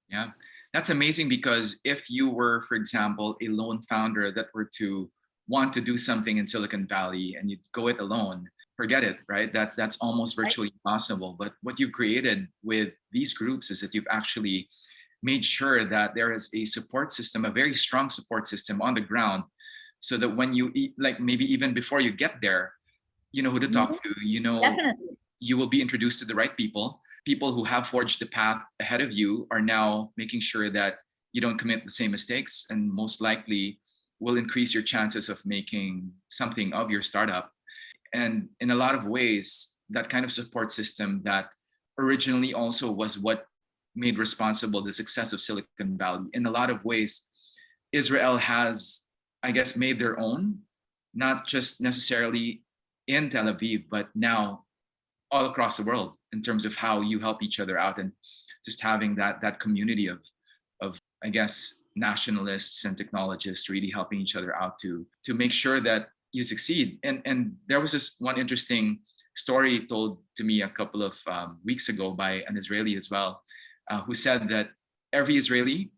Yeah, that's amazing, because if you were, for example, a lone founder that were to want to do something in Silicon Valley and you go it alone, forget it, right? That's almost virtually impossible. But what you've created with these groups is that you've actually made sure that there is a support system, a very strong support system on the ground, so that when you eat, like maybe even before you get there, you know who to talk to, Definitely. you will be introduced to the right people. People who have forged the path ahead of you are now making sure that you don't commit the same mistakes, and most likely will increase your chances of making something of your startup. And in a lot of ways, that kind of support system that originally also was what made responsible the success of Silicon Valley, in a lot of ways, Israel has, I guess, made their own, not just necessarily in Tel Aviv, but now all across the world, in terms of how you help each other out, and just having that community of I guess nationalists and technologists really helping each other out to make sure that you succeed. And there was this one interesting story told to me a couple of weeks ago by an Israeli as well, who said that every Israeli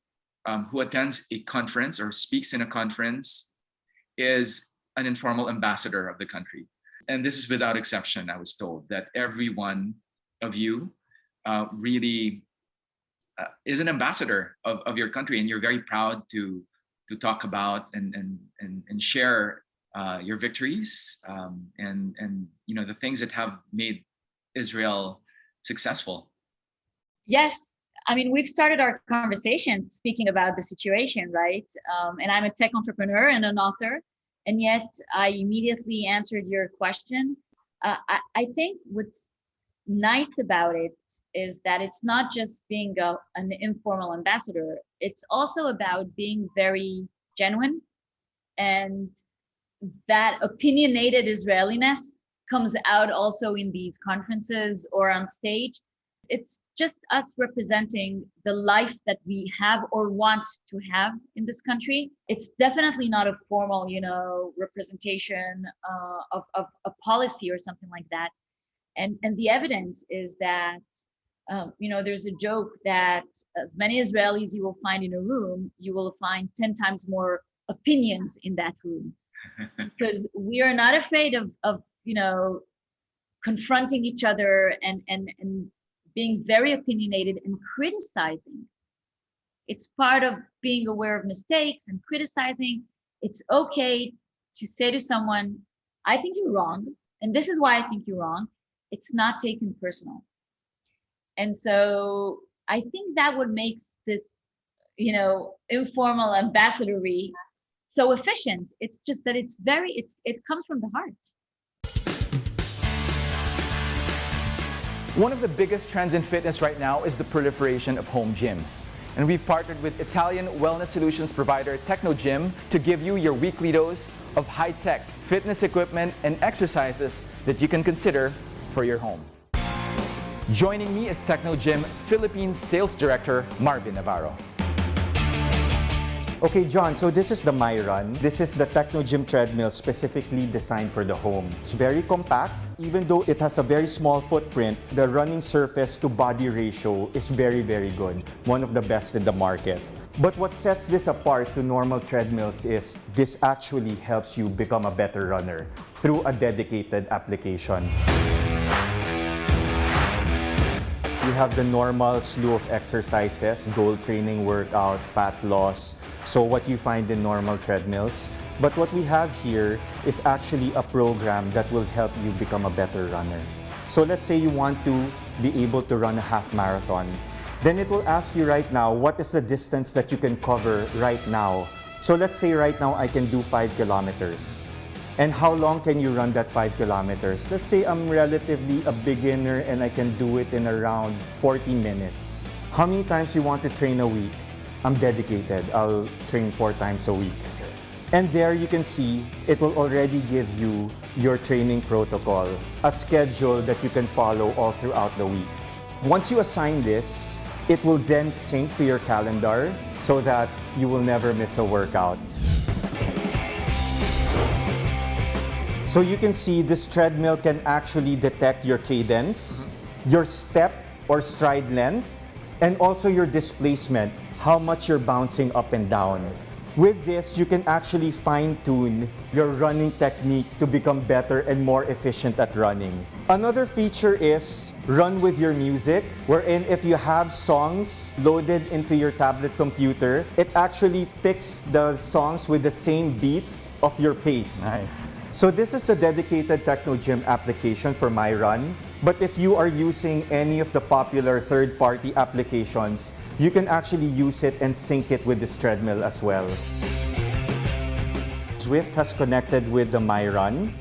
who attends a conference or speaks in a conference is an informal ambassador of the country. And this is without exception. I was told that every one of you really is an ambassador of your country, and you're very proud to talk about and share your victories and the things that have made Israel successful. Yes, I mean, we've started our conversation speaking about the situation, right? And I'm a tech entrepreneur and an author, and yet I immediately answered your question. I think what's nice about it is that it's not just being an informal ambassador, it's also about being very genuine, and that opinionated Israeliness comes out also in these conferences or on stage. It's just us representing the life that we have or want to have in this country. It's definitely not a formal, representation of a policy or something like that. And the evidence is that, there's a joke that as many Israelis you will find in a room, you will find 10 times more opinions in that room, because we are not afraid of confronting each other and being very opinionated and criticizing. It's part of being aware of mistakes and criticizing. It's okay to say to someone, I think you're wrong, and this is why I think you're wrong. It's not taken personal. And so I think that what makes this, informal ambassadory so efficient. It's just that it comes from the heart. One of the biggest trends in fitness right now is the proliferation of home gyms. And we've partnered with Italian wellness solutions provider Technogym to give you your weekly dose of high-tech fitness equipment and exercises that you can consider for your home. Joining me is Technogym Philippines Sales Director Marvin Navarro. Okay, John, so this is the MyRun. This is the Technogym treadmill specifically designed for the home. It's very compact. Even though it has a very small footprint, the running surface to body ratio is very, very good. One of the best in the market. But what sets this apart to normal treadmills is this actually helps you become a better runner through a dedicated application. You have the normal slew of exercises, goal training, workout, fat loss, so what you find in normal treadmills. But what we have here is actually a program that will help you become a better runner. So let's say you want to be able to run a half marathon. Then it will ask you right now, what is the distance that you can cover right now? So let's say right now I can do 5 kilometers. And how long can you run that 5 kilometers? Let's say I'm relatively a beginner and I can do it in around 40 minutes. How many times you want to train a week? I'm dedicated. I'll train 4 times a week. And there you can see it will already give you your training protocol, a schedule that you can follow all throughout the week. Once you assign this, it will then sync to your calendar so that you will never miss a workout. So you can see this treadmill can actually detect your cadence, your step or stride length, and also your displacement, how much you're bouncing up and down. With this, you can actually fine-tune your running technique to become better and more efficient at running. Another feature is run with your music, wherein if you have songs loaded into your tablet computer, it actually picks the songs with the same beat of your pace. Nice. So this is the dedicated Technogym application for MyRun. But if you are using any of the popular third-party applications, you can actually use it and sync it with this treadmill as well. Zwift has connected with the MyRun,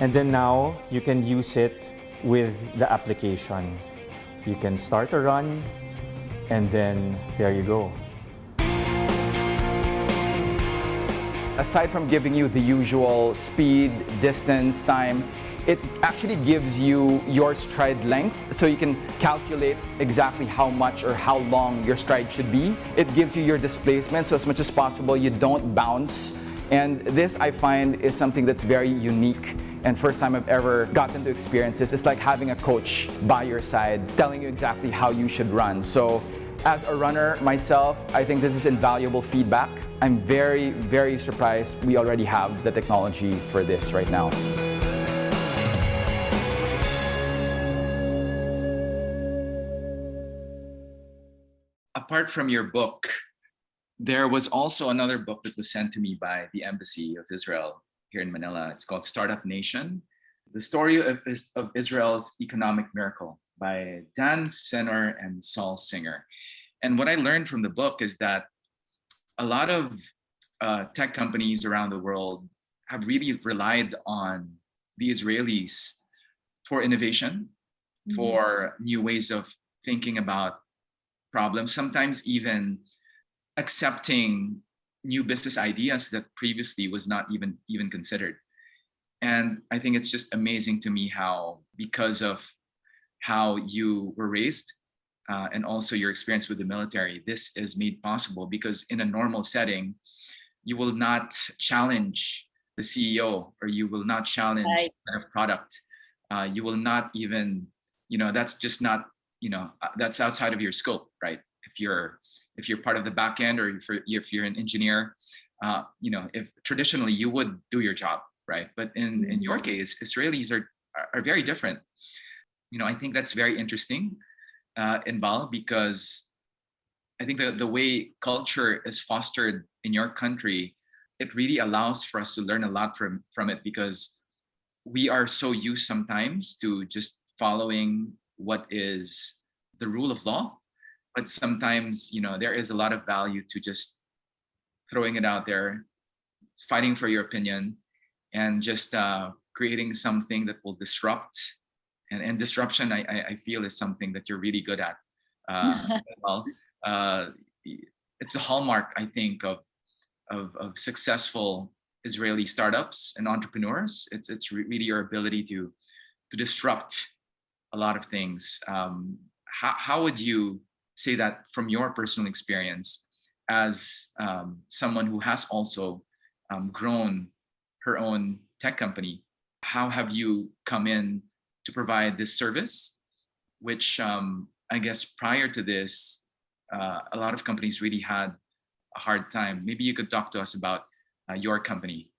and then now you can use it with the application. You can start a run, and then there you go. Aside from giving you the usual speed, distance, time, it actually gives you your stride length, so you can calculate exactly how much or how long your stride should be. It gives you your displacement, so as much as possible you don't bounce. And this, I find, is something that's very unique, and first time I've ever gotten to experience this. It's like having a coach by your side telling you exactly how you should run. So as a runner myself, I think this is invaluable feedback. I'm very, very surprised we already have the technology for this right now. Apart from your book, there was also another book that was sent to me by the Embassy of Israel here in Manila. It's called Startup Nation, the story of Israel's economic miracle by Dan Senor and Saul Singer. And what I learned from the book is that a lot of tech companies around the world have really relied on the Israelis for innovation, for new ways of thinking about problems, sometimes even accepting new business ideas that previously was not even considered. And I think it's just amazing to me how, because of how you were raised and also your experience with the military, this is made possible, because in a normal setting, you will not challenge the CEO or you will not challenge the head of product you will not even, that's just not, that's outside of your scope, right? If you're part of the back end, or if you're an engineer, if traditionally you would do your job, right? But in your case, Israelis are very different. I think that's very interesting, Inbal, because I think the way culture is fostered in your country, it really allows for us to learn a lot from it, because we are so used sometimes to just following what is the rule of law. But sometimes, there is a lot of value to just throwing it out there, fighting for your opinion, and just creating something that will disrupt. And disruption, I feel, is something that you're really good at. Well, it's the hallmark, I think, of successful Israeli startups and entrepreneurs. It's really your ability to disrupt a lot of things. How would you say that from your personal experience as someone who has also grown her own tech company? How have you come in to provide this service, which I guess prior to this, a lot of companies really had a hard time? Maybe you could talk to us about your company.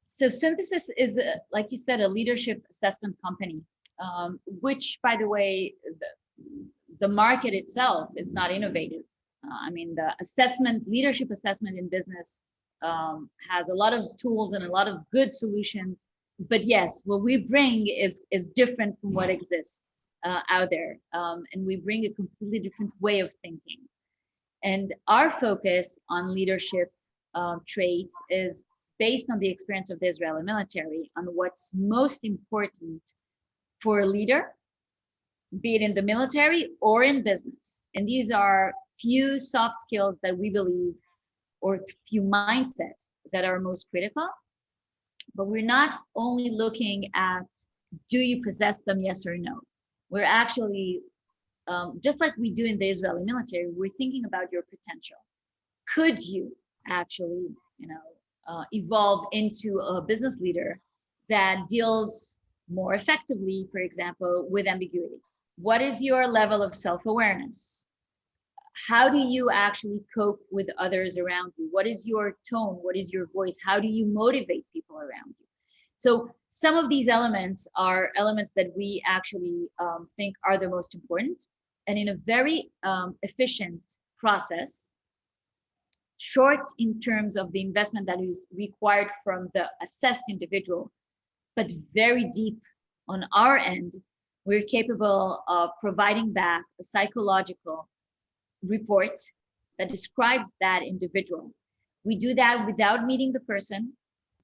So Synthesis is, like you said, a leadership assessment company, which, by the way, the market itself is not innovative. The leadership assessment in business has a lot of tools and a lot of good solutions. But yes, what we bring is different from what exists out there. And we bring a completely different way of thinking. And our focus on leadership traits is based on the experience of the Israeli military, on what's most important for a leader, be it in the military or in business. And these are few soft skills that we believe, or few mindsets that are most critical. But we're not only looking at, do you possess them, yes or no? We're actually, just like we do in the Israeli military, we're thinking about your potential. Could you actually, evolve into a business leader that deals more effectively, for example, with ambiguity? What is your level of self-awareness? How do you actually cope with others around you? What is your tone? What is your voice? How do you motivate people around you? So some of these elements are elements that we actually think are the most important. And in a very efficient process, short in terms of the investment that is required from the assessed individual, but very deep on our end, we're capable of providing back a psychological report that describes that individual. We do that without meeting the person,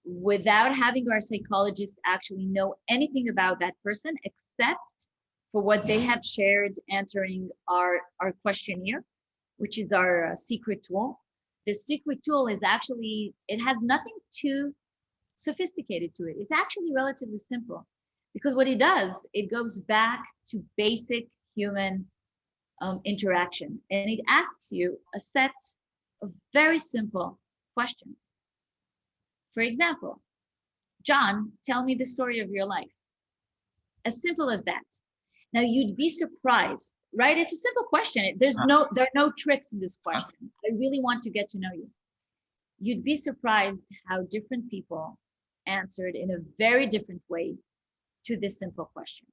without having our psychologist actually know anything about that person, except for what they have shared answering our questionnaire, which is our secret tool. The secret tool is actually, it has nothing too sophisticated to it. It's actually relatively simple, because what it does, it goes back to basic human interaction, and it asks you a set of very simple questions. For example, John, tell me the story of your life. As simple as that. Now, you'd be surprised, right? It's a simple question. There are no tricks in this question. I really want to get to know you. You'd be surprised how different people answered in a very different way to this simple question.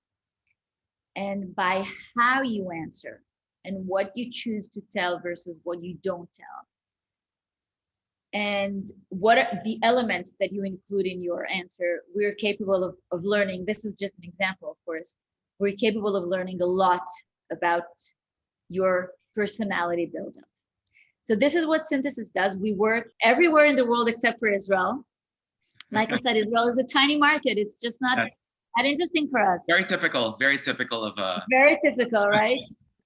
And by how you answer and what you choose to tell versus what you don't tell, and what are the elements that you include in your answer, we're capable of learning. This is just an example, of course. We're capable of learning a lot about your personality buildup. So this is what Synthesis does. We work everywhere in the world except for Israel. Like I said, Israel is a tiny market. It's just not that interesting for us. Very typical of a... Very typical, right?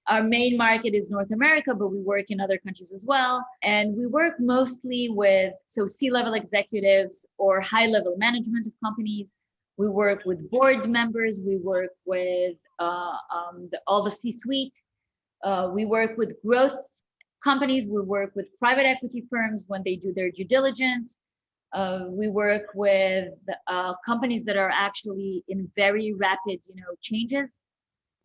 Our main market is North America, but we work in other countries as well. And we work mostly with C-level executives or high-level management of companies. We work with board members. We work with all the C-suite. We work with growth companies. We work with private equity firms when they do their due diligence. We work with companies that are actually in very rapid, changes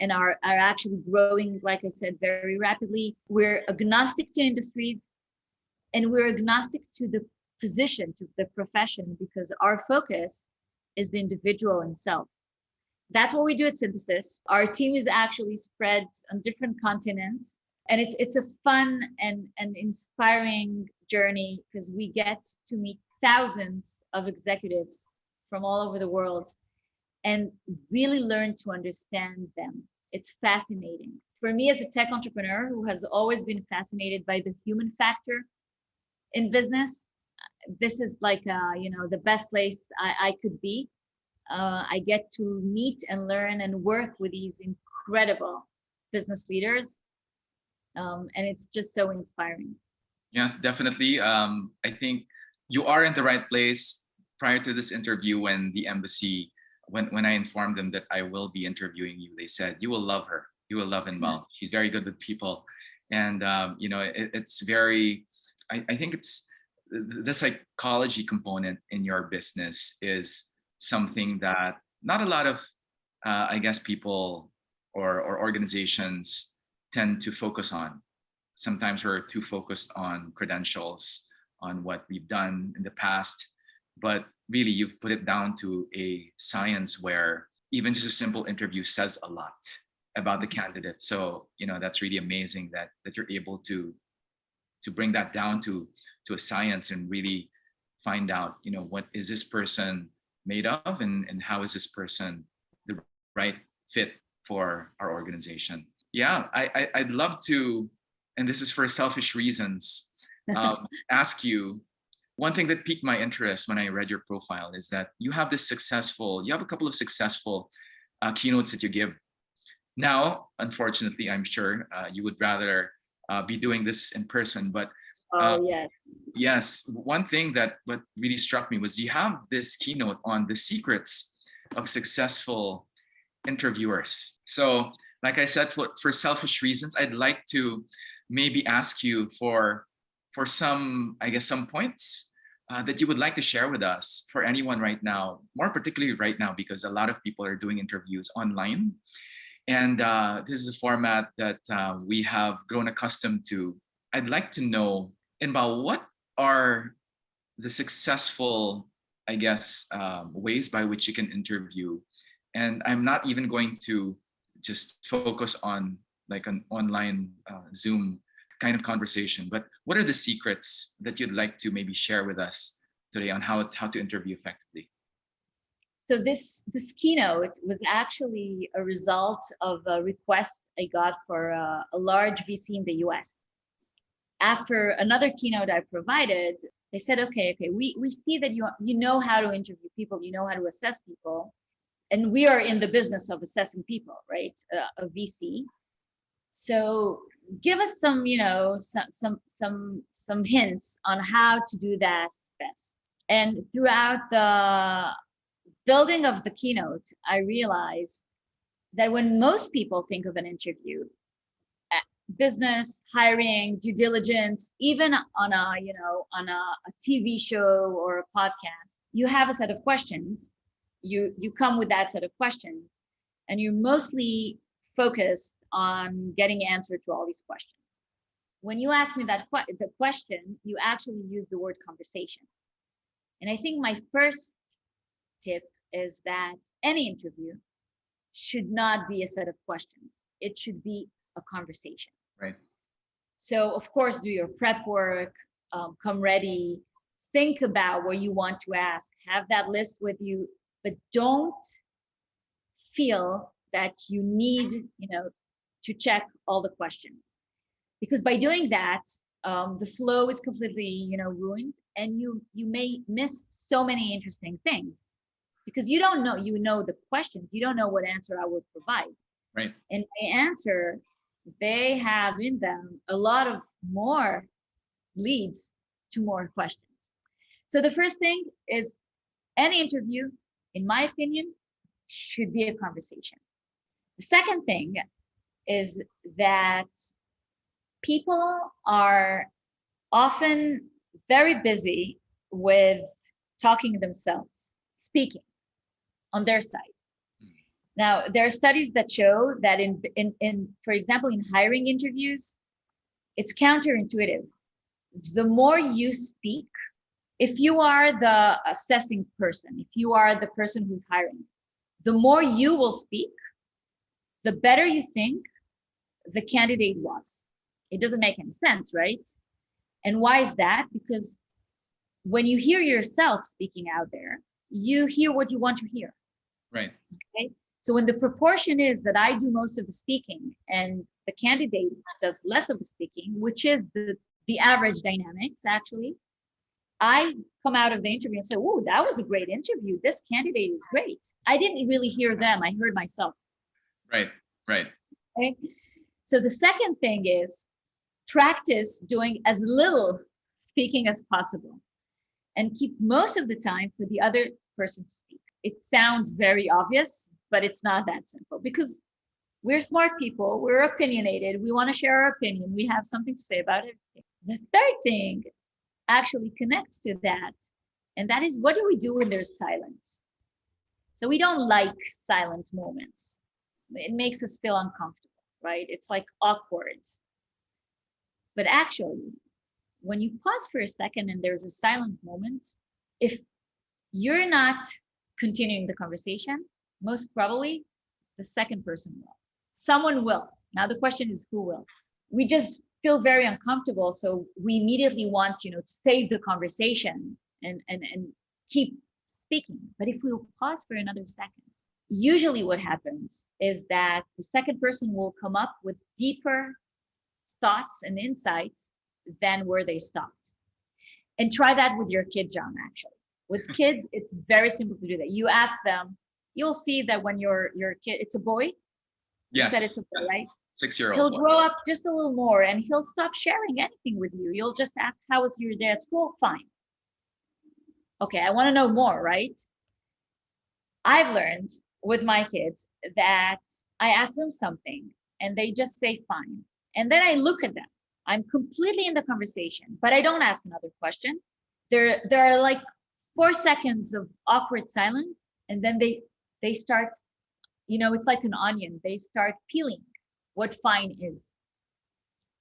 and are actually growing, like I said, very rapidly. We're agnostic to industries, and we're agnostic to the position, to the profession, because our focus is the individual himself. That's what we do at Synthesis. Our team is actually spread on different continents, and it's a fun and inspiring journey because we get to meet thousands of executives from all over the world and really learn to understand them. It's fascinating. For me as a tech entrepreneur who has always been fascinated by the human factor in business, this is like, the best place I could be. I get to meet and learn and work with these incredible business leaders. And it's just so inspiring. Yes, definitely. I think you are in the right place. Prior to this interview, when the embassy, when I informed them that I will be interviewing you, they said, you will love her. You will love Inbal. She's very good with people. And, it's very, I think it's the psychology component in your business is something that not a lot of, I guess, people or organizations tend to focus on. Sometimes we're too focused on credentials, on what we've done in the past, but really you've put it down to a science where even just a simple interview says a lot about the candidate. So, that's really amazing that you're able to bring that down to a science and really find out, what is this person made of and how is this person the right fit for our organization. Yeah, I'd love to, and this is for selfish reasons, ask you, one thing that piqued my interest when I read your profile is that you have a couple of successful keynotes that you give. Now, unfortunately, I'm sure you would rather be doing this in person, but Yes. yes, one thing that what really struck me was you have this keynote on the secrets of successful interviewers. So, like I said, for selfish reasons, I'd like to maybe ask you for some, I guess, some points that you would like to share with us for anyone right now, more particularly right now, because a lot of people are doing interviews online. And this is a format that we have grown accustomed to. I'd like to know, Inbal, what are the successful, I guess, ways by which you can interview? And I'm not even going to just focus on like an online Zoom kind of conversation, but what are the secrets that you'd like to maybe share with us today on how to interview effectively? So this keynote was actually a result of a request I got for a large VC in the US. After another keynote I provided, they said, okay, we see that you know how to interview people, you know how to assess people, and we are in the business of assessing people, right? A VC. So give us some, some hints on how to do that best. And throughout the building of the keynote, I realized that when most people think of an interview, business, hiring, due diligence, even on a TV show or a podcast, you have a set of questions. You come with that set of questions, and you're mostly focused on getting answer to all these questions. When you ask me the question, you actually use the word conversation. And I think my first tip is that any interview should not be a set of questions. It should be a conversation. Right. So of course, do your prep work, come ready, think about what you want to ask, have that list with you, but don't feel that you need, to check all the questions. Because by doing that, the flow is completely, ruined, and you may miss so many interesting things because you don't know, the questions, you don't know what answer I would provide. Right. And my answer, they have in them a lot of more leads to more questions. So the first thing is any interview, in my opinion, should be a conversation. The second thing is that people are often very busy with talking themselves, speaking on their side. Now, there are studies that show that for example, in hiring interviews, it's counterintuitive. The more you speak, if you are the assessing person, if you are the person who's hiring, the more you will speak, the better you think the candidate was. It doesn't make any sense, right? And why is that? Because when you hear yourself speaking out there, you hear what you want to hear. Right. Okay. So when the proportion is that I do most of the speaking and the candidate does less of the speaking, which is the average dynamics, actually, I come out of the interview and say, "Oh, that was a great interview. This candidate is great." I didn't really hear them. I heard myself. Right. Okay. So the second thing is practice doing as little speaking as possible and keep most of the time for the other person to speak. It sounds very obvious, but it's not that simple because we're smart people. We're opinionated. We want to share our opinion. We have something to say about it. The third thing actually connects to that. And that is, what do we do when there's silence? So we don't like silent moments. It makes us feel uncomfortable, right? It's like awkward. But actually, when you pause for a second and there's a silent moment, if you're not continuing the conversation, most probably the second person will. Someone will. Now the question is, who will? We just feel very uncomfortable, so we immediately want, to save the conversation and keep speaking. But if we'll pause for another second, usually what happens is that the second person will come up with deeper thoughts and insights than where they stopped. And try that with your kid, John, actually. With kids, it's very simple to do that. You ask them, you'll see that when your kid, it's a boy? Yes. You said it's a boy, right? 6-year-old. He'll grow up just a little more and he'll stop sharing anything with you. You'll just ask, how was your day at school? Fine. Okay, I want to know more, right? I've learned with my kids that I ask them something and they just say fine. And then I look at them. I'm completely in the conversation, but I don't ask another question. There are like 4 seconds of awkward silence, and then they start, it's like an onion. They start peeling what fine is.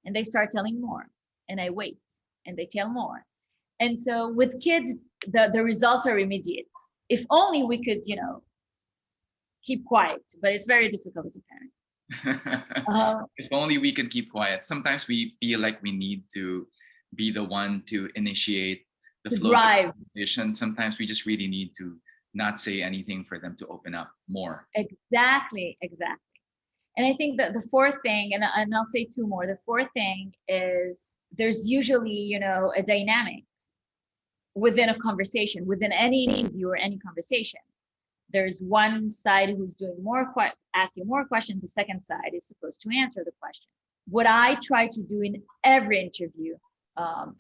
And they start telling more. And I wait, and they tell more. And so with kids, the results are immediate. If only we could, keep quiet, but it's very difficult as a parent. If only we can keep quiet. Sometimes we feel like we need to be the one to initiate the flow of the conversation. Sometimes we just really need to not say anything for them to open up more. Exactly. And I think that the fourth thing, and I'll say two more. The fourth thing is there's usually, a dynamics within a conversation, within any interview or any conversation. There's one side who's doing asking more questions. The second side is supposed to answer the question. What I try to do in every interview,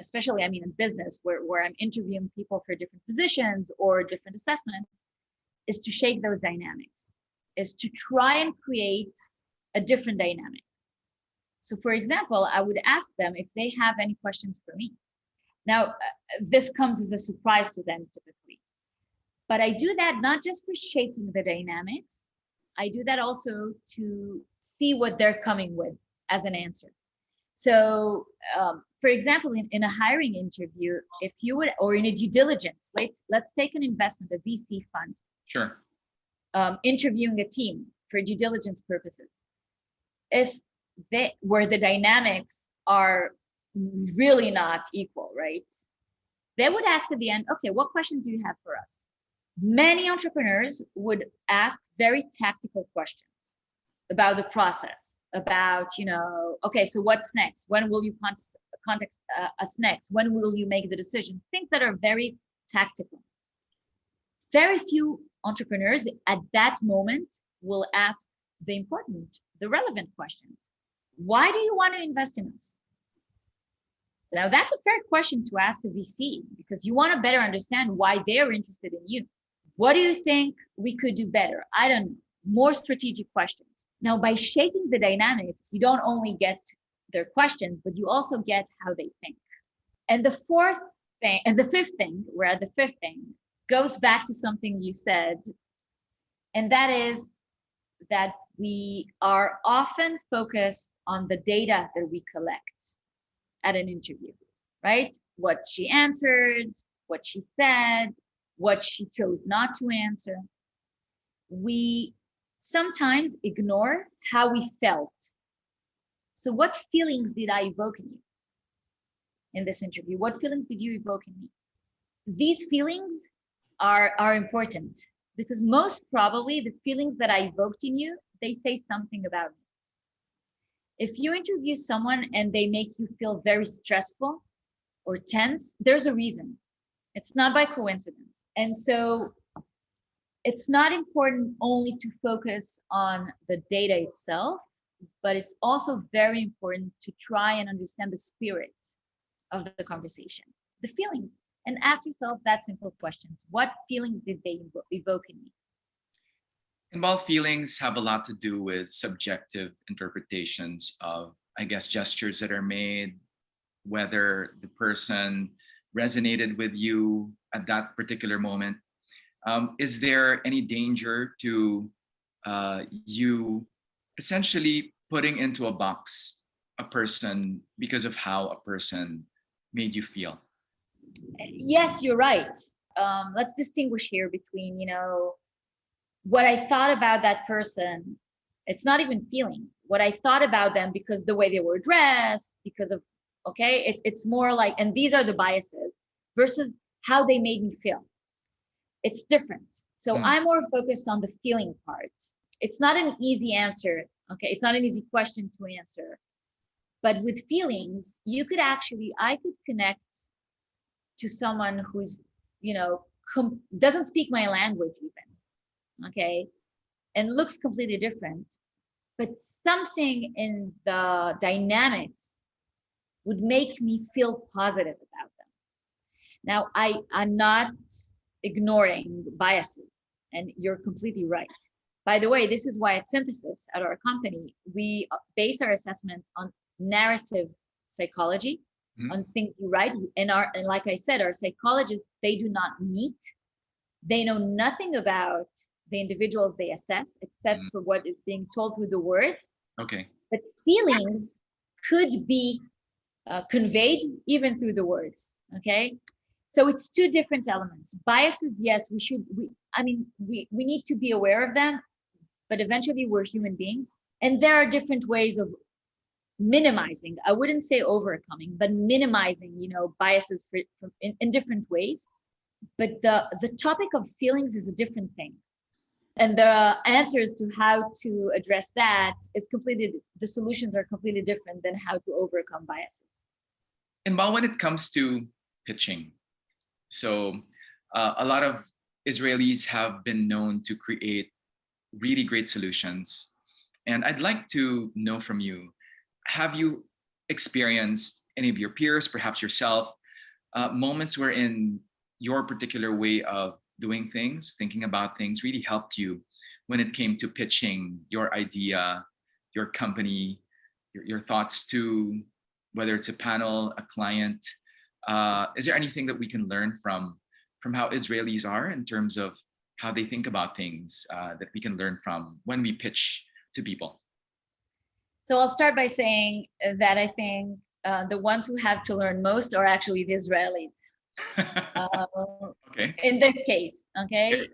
especially, in business, where I'm interviewing people for different positions or different assessments, is to shake those dynamics, is to try and create a different dynamic. So for example, I would ask them if they have any questions for me. Now, this comes as a surprise to them typically. But I do that not just for shaking the dynamics, I do that also to see what they're coming with as an answer. So, for example, in a hiring interview, if you would, or in a due diligence, let's take an investment, a VC fund. Sure. Interviewing a team for due diligence purposes. Where the dynamics are really not equal, right? They would ask at the end, okay, what questions do you have for us? Many entrepreneurs would ask very tactical questions about the process, about, okay, so what's next? When will you contact us next? When will you make the decision? Things that are very tactical. Very few entrepreneurs at that moment will ask the relevant questions. Why do you want to invest in us? Now, that's a fair question to ask a VC because you want to better understand why they're interested in you. What do you think we could do better? I don't know. More strategic questions. Now, by shaking the dynamics, you don't only get their questions, but you also get how they think. And the fifth thing, we're at the fifth thing, goes back to something you said, and that is that we are often focused on the data that we collect at an interview, right? What she answered, what she said, what she chose not to answer. We sometimes ignore how we felt. So what feelings did I evoke in you in this interview? What feelings did you evoke in me? These feelings are important because most probably the feelings that I evoked in you, they say something about me. If you interview someone and they make you feel very stressful or tense, there's a reason. It's not by coincidence. And so it's not important only to focus on the data itself, but it's also very important to try and understand the spirit of the conversation, the feelings, and ask yourself that simple questions. What feelings did they evoke in me? Involved feelings have a lot to do with subjective interpretations of, I guess, gestures that are made, whether the person resonated with you at that particular moment. Is there any danger to you essentially putting into a box a person because of how a person made you feel? Yes, you're right. Let's distinguish here between, what I thought about that person. It's not even feelings. What I thought about them because the way they were dressed, because of, okay, it's more like, and these are the biases versus how they made me feel. It's different. So I'm more focused on the feeling part. It's not an easy answer. Okay. It's not an easy question to answer. But with feelings, I could connect to someone who's, doesn't speak my language even, okay, and looks completely different. But something in the dynamics would make me feel positive about them. Now, I'm not ignoring biases, and you're completely right. By the way, this is why at Synthesis, at our company, we base our assessments on narrative psychology, on things you write. And like I said, our psychologists, they do not meet. They know nothing about the individuals they assess, except for what is being told through the words. Okay. But feelings could be conveyed even through the words. Okay. So it's two different elements. Biases, yes, we need to be aware of them, but eventually we're human beings. And there are different ways of minimizing, I wouldn't say overcoming, but minimizing, biases in different ways. But the topic of feelings is a different thing. And the answers to how to address that the solutions are completely different than how to overcome biases. And when it comes to pitching, so a lot of Israelis have been known to create really great solutions. And I'd like to know from you, have you experienced any of your peers, perhaps yourself, moments wherein your particular way of doing things, thinking about things really helped you when it came to pitching your idea, your company, your thoughts to whether it's a panel, a client? Is there anything that we can learn from how Israelis are in terms of how they think about things that we can learn from when we pitch to people? So I'll start by saying that I think the ones who have to learn most are actually the Israelis. Okay. In this case, okay,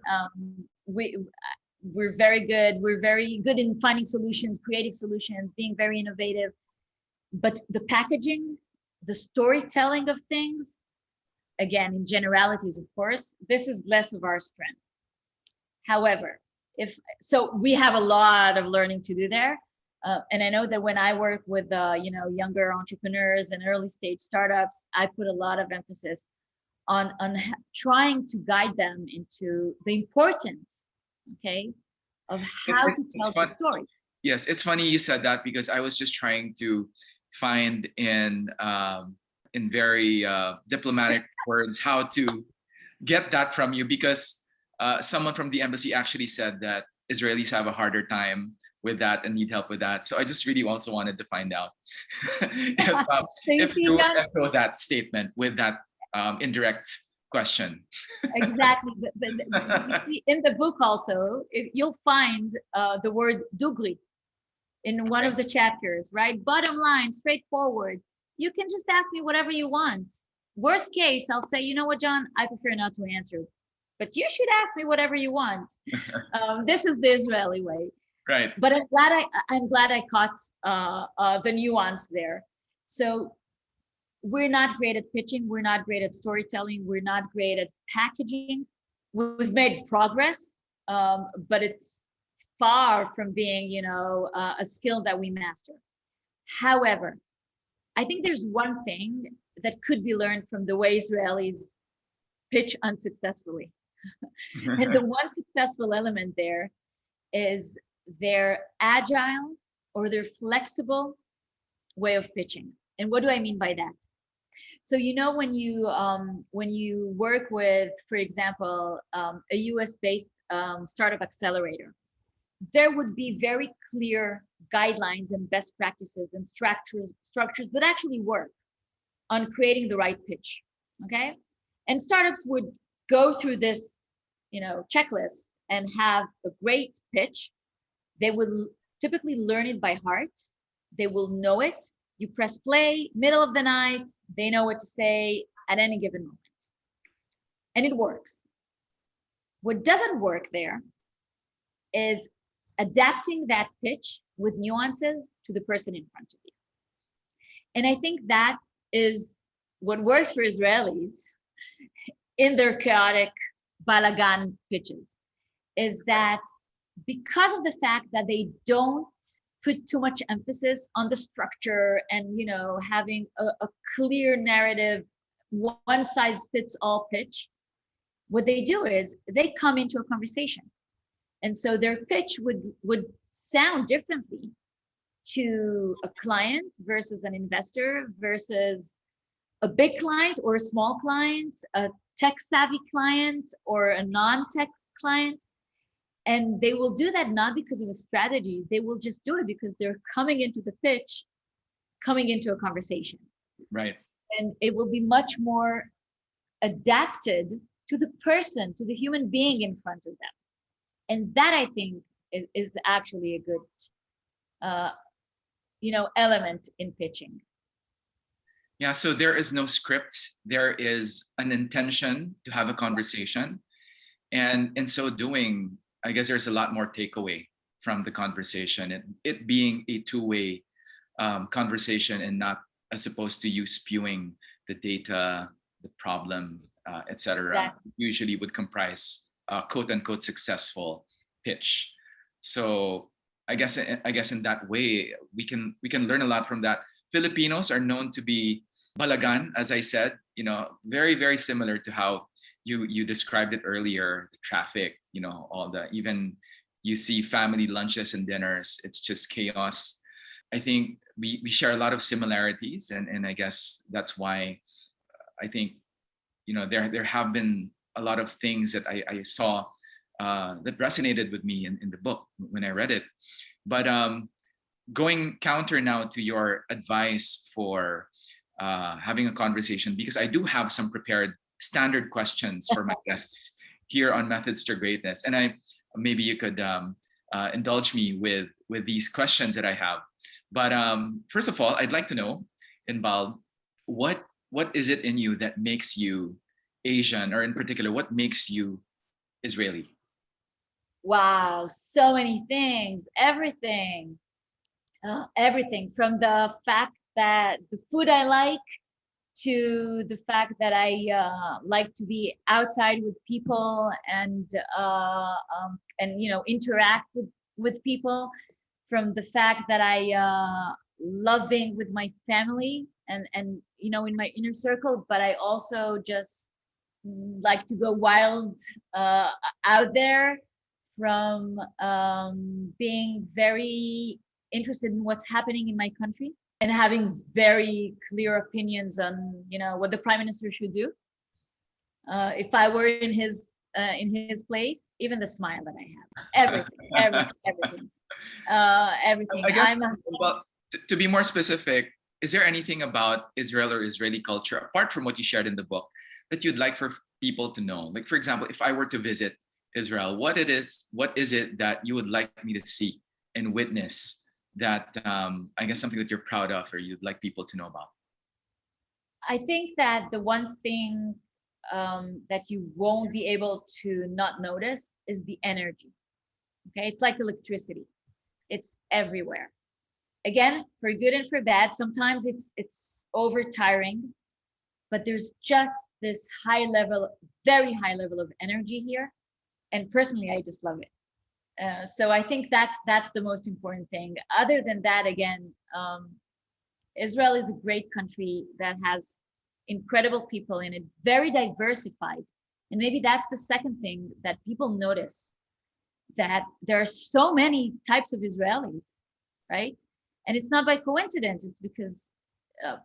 we're very good. We're very good in finding solutions, creative solutions, being very innovative. But the packaging, the storytelling of things, again, in generalities, of course, this is less of our strength. However, we have a lot of learning to do there. And I know that when I work with younger entrepreneurs and early stage startups, I put a lot of emphasis on trying to guide them into the importance, okay, of how to tell the story. Yes, it's funny you said that because I was just trying to find in very diplomatic words how to get that from you, because someone from the embassy actually said that Israelis have a harder time with that and need help with that. So I just really also wanted to find out if you would echo that statement with that indirect question. Exactly. But you see, in the book also, you'll find the word dugri in one of the chapters, right? Bottom line, straightforward. You can just ask me whatever you want. Worst case, I'll say, you know what, John, I prefer not to answer, but you should ask me whatever you want. This is the Israeli way. Right. But I'm glad I caught the nuance there. So we're not great at pitching. We're not great at storytelling. We're not great at packaging. We've made progress, but it's far from being, a skill that we master. However, I think there's one thing that could be learned from the way Israelis pitch unsuccessfully. And the one successful element there is their agile or their flexible way of pitching. And what do I mean by that? So when you work with, for example, a US-based startup accelerator, there would be very clear guidelines and best practices and structures that actually work on creating the right pitch. Okay, and startups would go through this, checklist and have a great pitch. They would typically learn it by heart. They will know it. You press play, middle of the night, they know what to say at any given moment. And it works. What doesn't work there is adapting that pitch with nuances to the person in front of you. And I think that is what works for Israelis in their chaotic Balagan pitches, is that because of the fact that they don't put too much emphasis on the structure and having a clear narrative, one size fits all pitch, what they do is they come into a conversation, and so their pitch would sound differently to a client versus an investor versus a big client or a small client, a tech savvy client or a non-tech client. And they will do that not because of a strategy. They will just do it because they're coming into the pitch, coming into a conversation. Right. And it will be much more adapted to the person, to the human being in front of them. And that, I think, is actually a good, element in pitching. Yeah, so there is no script. There is an intention to have a conversation. And in so doing, I guess there's a lot more takeaway from the conversation, and it being a two-way conversation and not as opposed to you spewing the data, the problem, etc. Exactly. Usually would comprise a quote unquote successful pitch. So I guess in that way we can learn a lot from that. Filipinos are known to be Balagan, as I said, very, very similar to how you described it earlier, the traffic, all the, even you see family lunches and dinners, it's just chaos. I think we share a lot of similarities, and I guess that's why I think, there have been a lot of things that I saw that resonated with me in the book when I read it. But going counter now to your advice for having a conversation, because I do have some prepared standard questions for my guests here on Methods to Greatness, and maybe you could indulge me with these questions that I have. But first of all, I'd like to know, Inbal, what is it in you that makes you Asian, or in particular, what makes you Israeli? Wow, so many things, everything from the fact that the food I like, to the fact that I like to be outside with people and interact with people, from the fact that I love being with my family and in my inner circle, but I also just like to go wild out there, from being very interested in what's happening in my country and having very clear opinions on what the prime minister should do. If I were in his place, even the smile that I have, everything. I guess, well, to be more specific, is there anything about Israel or Israeli culture, apart from what you shared in the book, that you'd like for people to know? Like, for example, if I were to visit Israel, what is it that you would like me to see and witness that I guess something that you're proud of or you'd like people to know about? I think that the one thing that you won't be able to not notice is the energy. Okay, it's like electricity. It's everywhere. Again, for good and for bad. Sometimes it's over tiring, but there's just this very high level of energy here. And personally, I just love it. So I think that's the most important thing. Other than that, again, Israel is a great country that has incredible people in it, very diversified. And maybe that's the second thing that people notice, that there are so many types of Israelis, right? And it's not by coincidence. It's because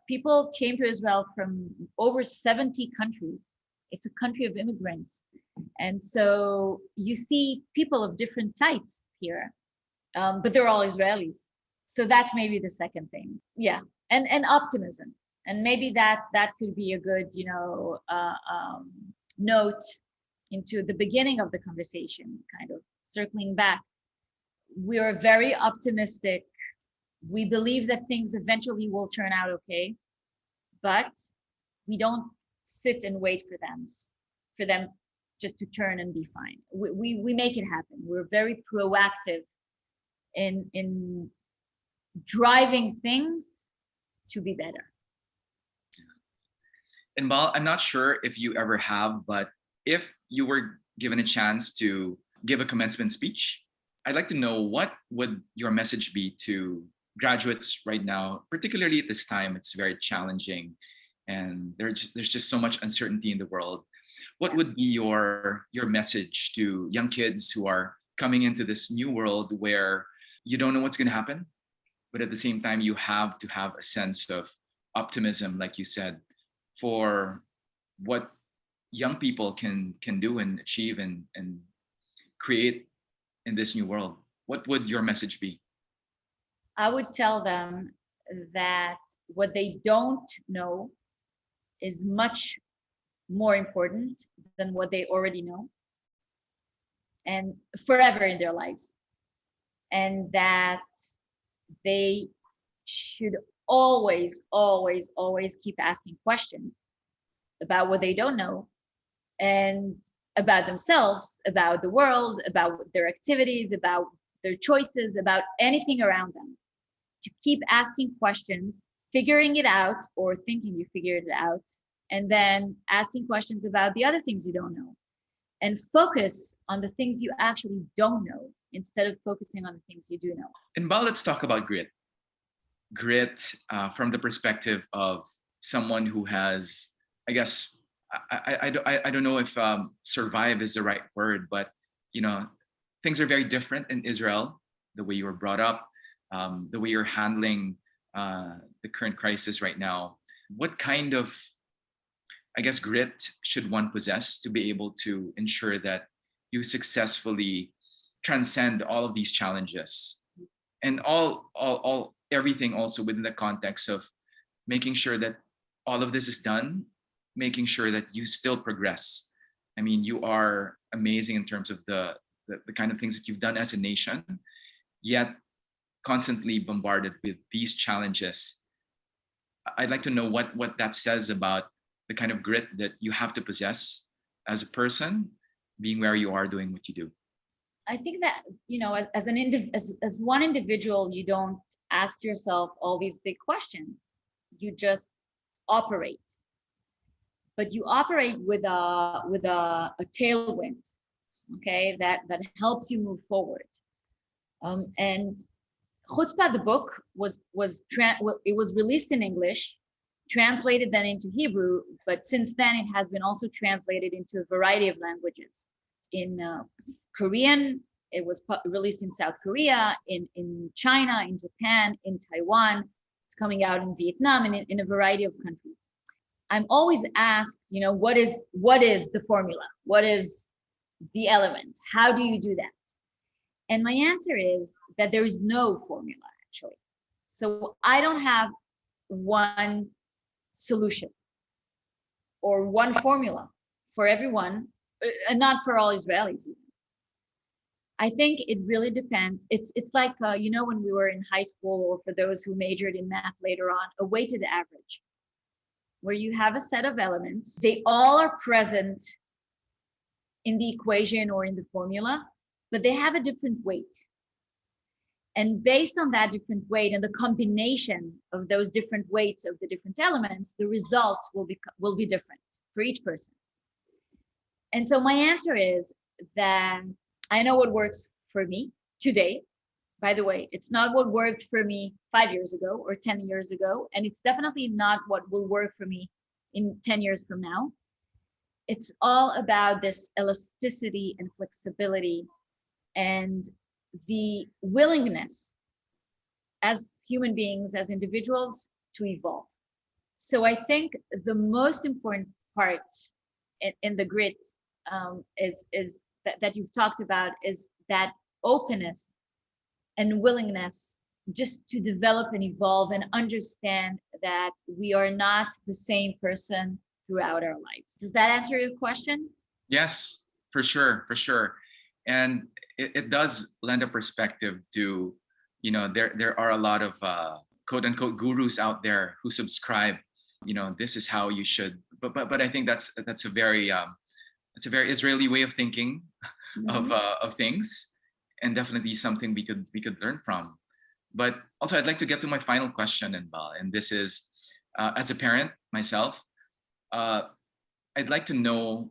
people came to Israel from over 70 countries. It's a country of immigrants. And so you see people of different types here, but they're all Israelis. So that's maybe the second thing. Yeah. And optimism. And maybe that could be a good, note into the beginning of the conversation, kind of circling back. We are very optimistic. We believe that things eventually will turn out okay, but we don't sit and wait for them just to turn and be fine. We make it happen. We're very proactive in driving things to be better. Inbal, I'm not sure if you ever have, but if you were given a chance to give a commencement speech, I'd like to know, what would your message be to graduates right now, particularly at this time? It's very challenging and there's just so much uncertainty in the world. What would be your message to young kids who are coming into this new world where you don't know what's going to happen, but at the same time you have to have a sense of optimism, like you said, for what young people can do and achieve and create in this new world? What would your message be? I would tell them that what they don't know is much more important than what they already know, and forever in their lives. And that they should always, always, always keep asking questions about what they don't know, and about themselves, about the world, about their activities, about their choices, about anything around them. To keep asking questions, figuring it out or thinking you figured it out, and then asking questions about the other things you don't know, and focus on the things you actually don't know instead of focusing on the things you do know. Inbal, let's talk about grit. Grit from the perspective of someone who has, I guess, I don't know if survive is the right word, but things are very different in Israel. The way you were brought up, the way you're handling the current crisis right now. What kind of, I guess, grit should one possess to be able to ensure that you successfully transcend all of these challenges, and everything also within the context of making sure that all of this is done, making sure that you still progress? I mean, you are amazing in terms of the kind of things that you've done as a nation, yet constantly bombarded with these challenges. I'd like to know what that says about the kind of grit that you have to possess as a person, being where you are, doing what you do. I think that, as one individual, you don't ask yourself all these big questions. You just operate. But you operate with a tailwind, okay, that helps you move forward. And Chutzpah, the book, was released in English, translated then into Hebrew, but since then it has been also translated into a variety of languages. In Korean, it was released in South Korea, in China, in Japan, in Taiwan. It's coming out in Vietnam and in a variety of countries. I'm always asked, what is the formula? What is the element? How do you do that? And my answer is that there is no formula, actually. So I don't have one solution or one formula for everyone, and not for all Israelis. I think it really depends. It's like, when we were in high school, or for those who majored in math later on, a weighted average, where you have a set of elements. They all are present in the equation or in the formula, but they have a different weight. And based on that different weight and the combination of those different weights of the different elements, the results will be different for each person. And so my answer is that I know what works for me today. By the way, it's not what worked for me 5 years ago or 10 years ago. And it's definitely not what will work for me in 10 years from now. It's all about this elasticity and flexibility and the willingness as human beings, as individuals, to evolve. So I think the most important part in the grit is that you've talked about, is that openness and willingness just to develop and evolve and understand that we are not the same person throughout our lives. Does that answer your question? Yes, for sure, for sure. And it does lend a perspective to, there are a lot of quote unquote gurus out there who subscribe, this is how you should, but I think that's a very Israeli way of thinking of things, and definitely something we could learn from. But also, I'd like to get to my final question, Inbal, and this is, as a parent myself, I'd like to know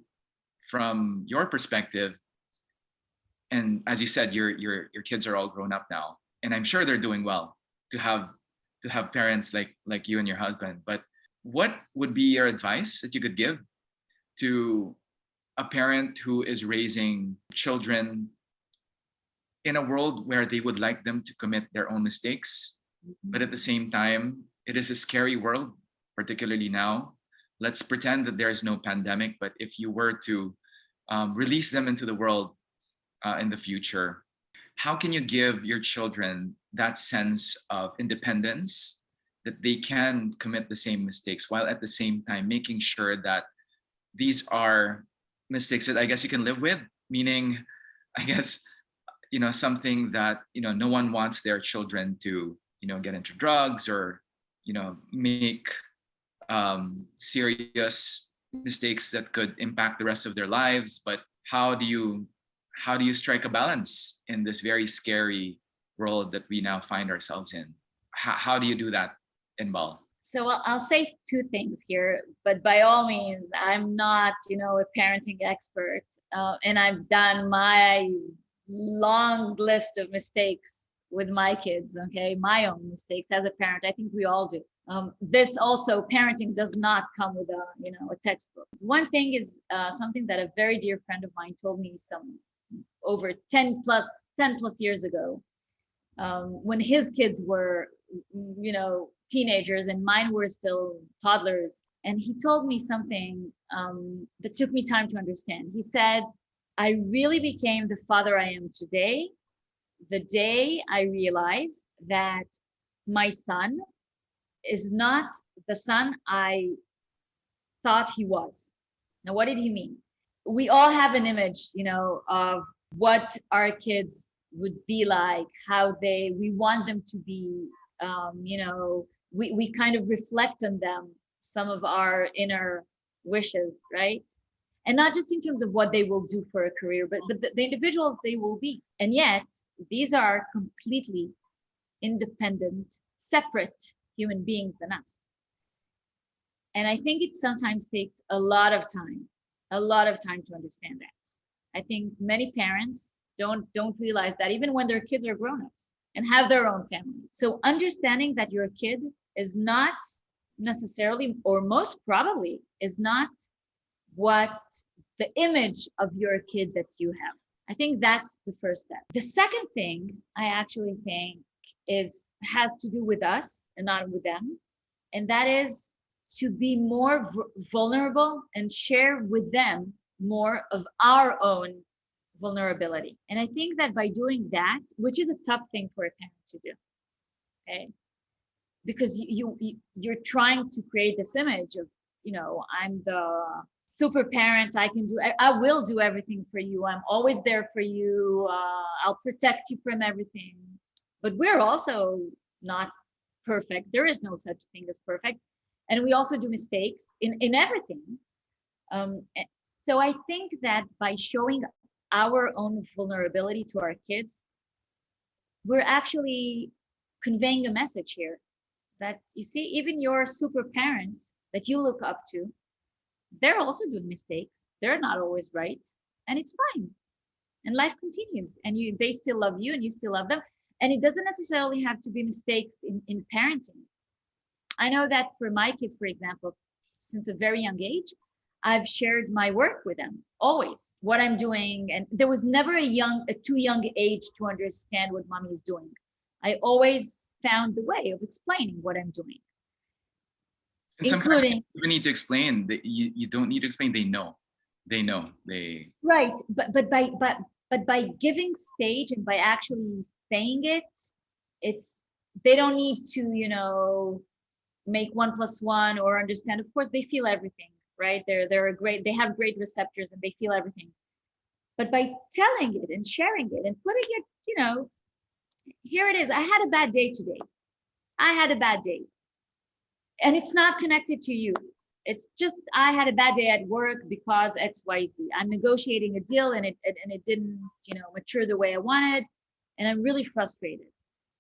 from your perspective, and as you said, your kids are all grown up now, and I'm sure they're doing well to have parents like you and your husband. But what would be your advice that you could give to a parent who is raising children in a world where they would like them to commit their own mistakes, but at the same time, it is a scary world, particularly now. Let's pretend that there's no pandemic, but if you were to release them into the world in the future, how can you give your children that sense of independence, that they can commit the same mistakes, while at the same time making sure that these are mistakes that I guess you can live with? Meaning, I guess, something that, no one wants their children to, get into drugs or, make serious mistakes that could impact the rest of their lives. But how do you strike a balance in this very scary world that we now find ourselves in? How do you do that, Inbal? So I'll say two things here, but by all means, I'm not, a parenting expert, and I've done my long list of mistakes with my kids. Okay, my own mistakes as a parent. I think we all do. This also, parenting does not come with a textbook. One thing is something that a very dear friend of mine told me over 10 plus years ago, when his kids were, teenagers and mine were still toddlers. And he told me something that took me time to understand. He said, I really became the father I am today the day I realized that my son is not the son I thought he was. Now, what did he mean? We all have an image, of what our kids would be like, how we want them to be, we kind of reflect on them some of our inner wishes, right? And not just in terms of what they will do for a career, but the individuals they will be. And yet, these are completely independent, separate human beings than us. And I think it sometimes takes a lot of time to understand that. I think many parents don't realize that, even when their kids are grown-ups and have their own families. So understanding that your kid is not necessarily, or most probably, is not what the image of your kid that you have. I think that's the first step. The second thing I actually think has to do with us and not with them. And that is to be more vulnerable and share with them more of our own vulnerability. And I think that by doing that, which is a tough thing for a parent to do, okay? Because you're trying to create this image of, I'm the super parent. I will do everything for you. I'm always there for you. I'll protect you from everything. But we're also not perfect. There is no such thing as perfect. And we also do mistakes in everything. So I think that by showing our own vulnerability to our kids, we're actually conveying a message here that, you see, even your super parents that you look up to, they're also doing mistakes. They're not always right, and it's fine. And life continues, and they still love you and you still love them. And it doesn't necessarily have to be mistakes in parenting. I know that for my kids, for example, since a very young age, I've shared my work with them, always, what I'm doing. And there was never a too young age to understand what mommy is doing. I always found the way of explaining what I'm doing. And sometimes you need to explain that you don't need to explain. They know. Right. But by giving stage and by actually saying it, they don't need to, make 1 + 1 or understand. Of course, they feel everything, right? They have great receptors and they feel everything. But by telling it and sharing it and putting it, here it is. I had a bad day today. I had a bad day. And it's not connected to you. It's just, I had a bad day at work because XYZ. I'm negotiating a deal and it didn't, mature the way I wanted. And I'm really frustrated.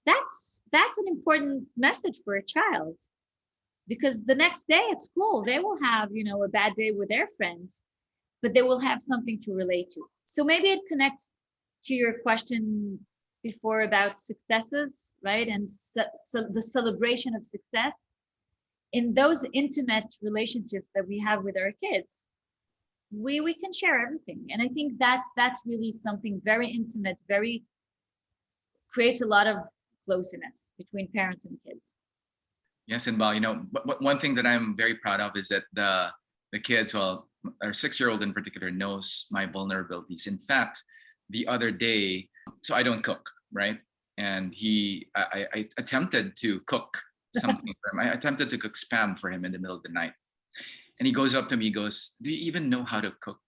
That's an important message for a child, because the next day at school, they will have, a bad day with their friends, but they will have something to relate to. So maybe it connects to your question before about successes, right? And so the celebration of success in those intimate relationships that we have with our kids, we can share everything. And I think that's really something very intimate, creates a lot of closeness between parents and kids. Yes, Inbal, but one thing that I'm very proud of is that the kids, well, our 6-year-old in particular, knows my vulnerabilities. In fact, the other day, so I don't cook, right? And I attempted to cook something for him. I attempted to cook spam for him in the middle of the night. And he goes up to me, he goes, "Do you even know how to cook?"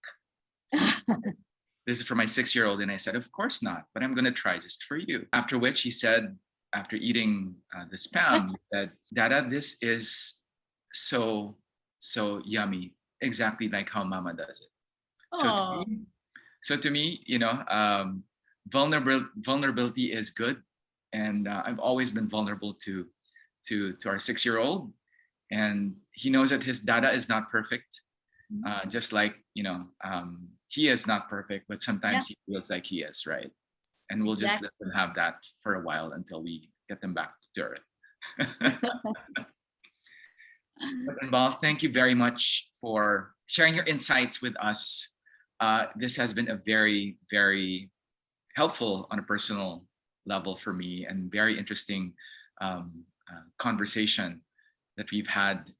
This is for my 6-year-old. And I said, "Of course not, but I'm going to try just for you." After which he said, after eating the spam, he said, "Dada, this is so yummy, exactly like how Mama does it." So to me, vulnerability is good, and I've always been vulnerable to our 6-year-old, and he knows that his Dada is not perfect, just like he is not perfect, but sometimes he feels like he is, right? And we'll just let them have that for a while until we get them back to earth. Inbal, thank you very much for sharing your insights with us. This has been a very, very helpful on a personal level for me, and very interesting conversation that we've had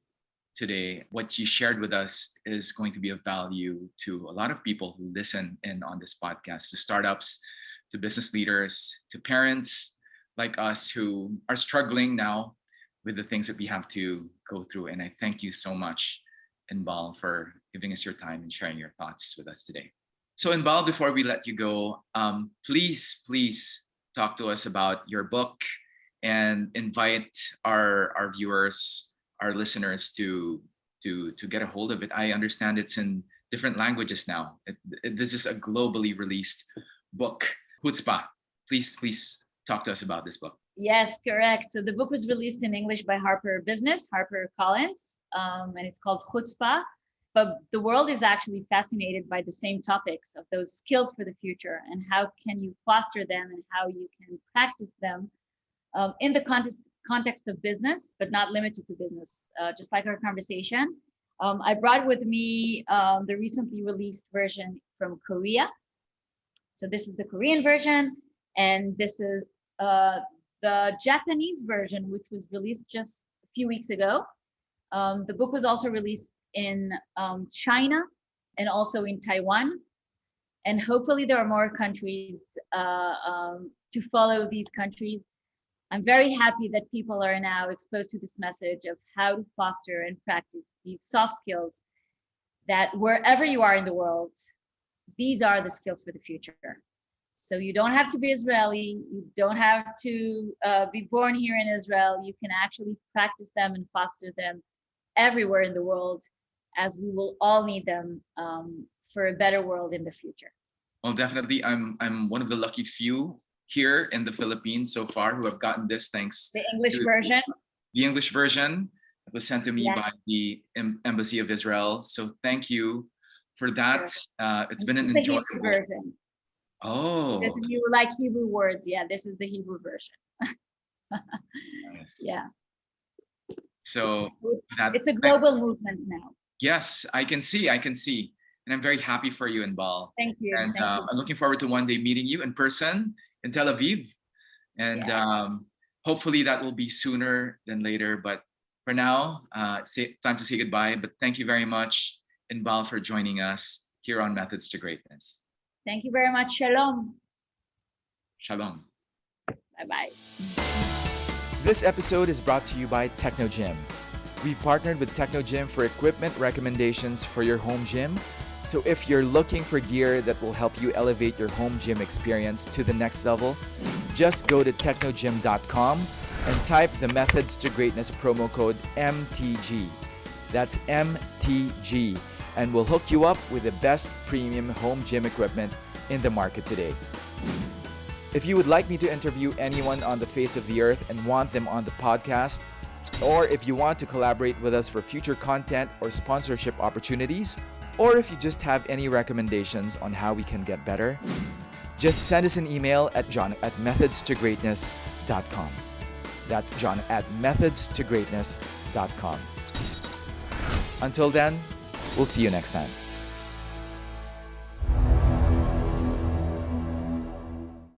today. What you shared with us is going to be of value to a lot of people who listen in on this podcast, to startups, to business leaders, to parents like us who are struggling now with the things that we have to go through. And I thank you so much, Inbal, for giving us your time and sharing your thoughts with us today. So Inbal, before we let you go, please talk to us about your book and invite our viewers, our listeners to get a hold of it. I understand it's in different languages now. This is a globally released book. Chutzpah, please talk to us about this book. Yes, correct. So the book was released in English by HarperCollins, and it's called Chutzpah. But the world is actually fascinated by the same topics of those skills for the future, and how can you foster them and how you can practice them in the context of business, but not limited to business, just like our conversation. I brought with me the recently released version from Korea. So this is the Korean version, and this is the Japanese version, which was released just a few weeks ago. The book was also released in China and also in Taiwan. And hopefully there are more countries to follow these countries. I'm very happy that people are now exposed to this message of how to foster and practice these soft skills that wherever you are in the world, these are the skills for the future. So you don't have to be Israeli. You don't have to be born here in Israel. You can actually practice them and foster them everywhere in the world, as we will all need them for a better world in the future. Well, definitely, I'm one of the lucky few here in the Philippines so far who have gotten this thanks The English to version. the English version that was sent to me Yeah. by the Embassy of Israel. So thank you for that. It's been an This is the enjoyable Hebrew version. Oh, If you like Hebrew words, yeah, this is the Hebrew version. nice. Yeah, So that it's a global movement now. yes, I can see, and I'm very happy for you, Inbal. Thank you. And Thank you. I'm looking forward to one day meeting you in person in Tel Aviv, and hopefully that will be sooner than later. But for now, it's time to say goodbye. But thank you very much, Inbal, for joining us here on Methods to Greatness. Thank you very much. Shalom. Shalom. Bye-bye. This episode is brought to you by TechnoGym. We've partnered with TechnoGym for equipment recommendations for your home gym. So if you're looking for gear that will help you elevate your home gym experience to the next level, just go to technogym.com and type the Methods to Greatness promo code MTG. That's MTG, and we'll hook you up with the best premium home gym equipment in the market today. If you would like me to interview anyone on the face of the earth and want them on the podcast, or if you want to collaborate with us for future content or sponsorship opportunities, or if you just have any recommendations on how we can get better, just send us an email at john@methodstogreatness.com. That's john@methodstogreatness.com. Until then, we'll see you next time.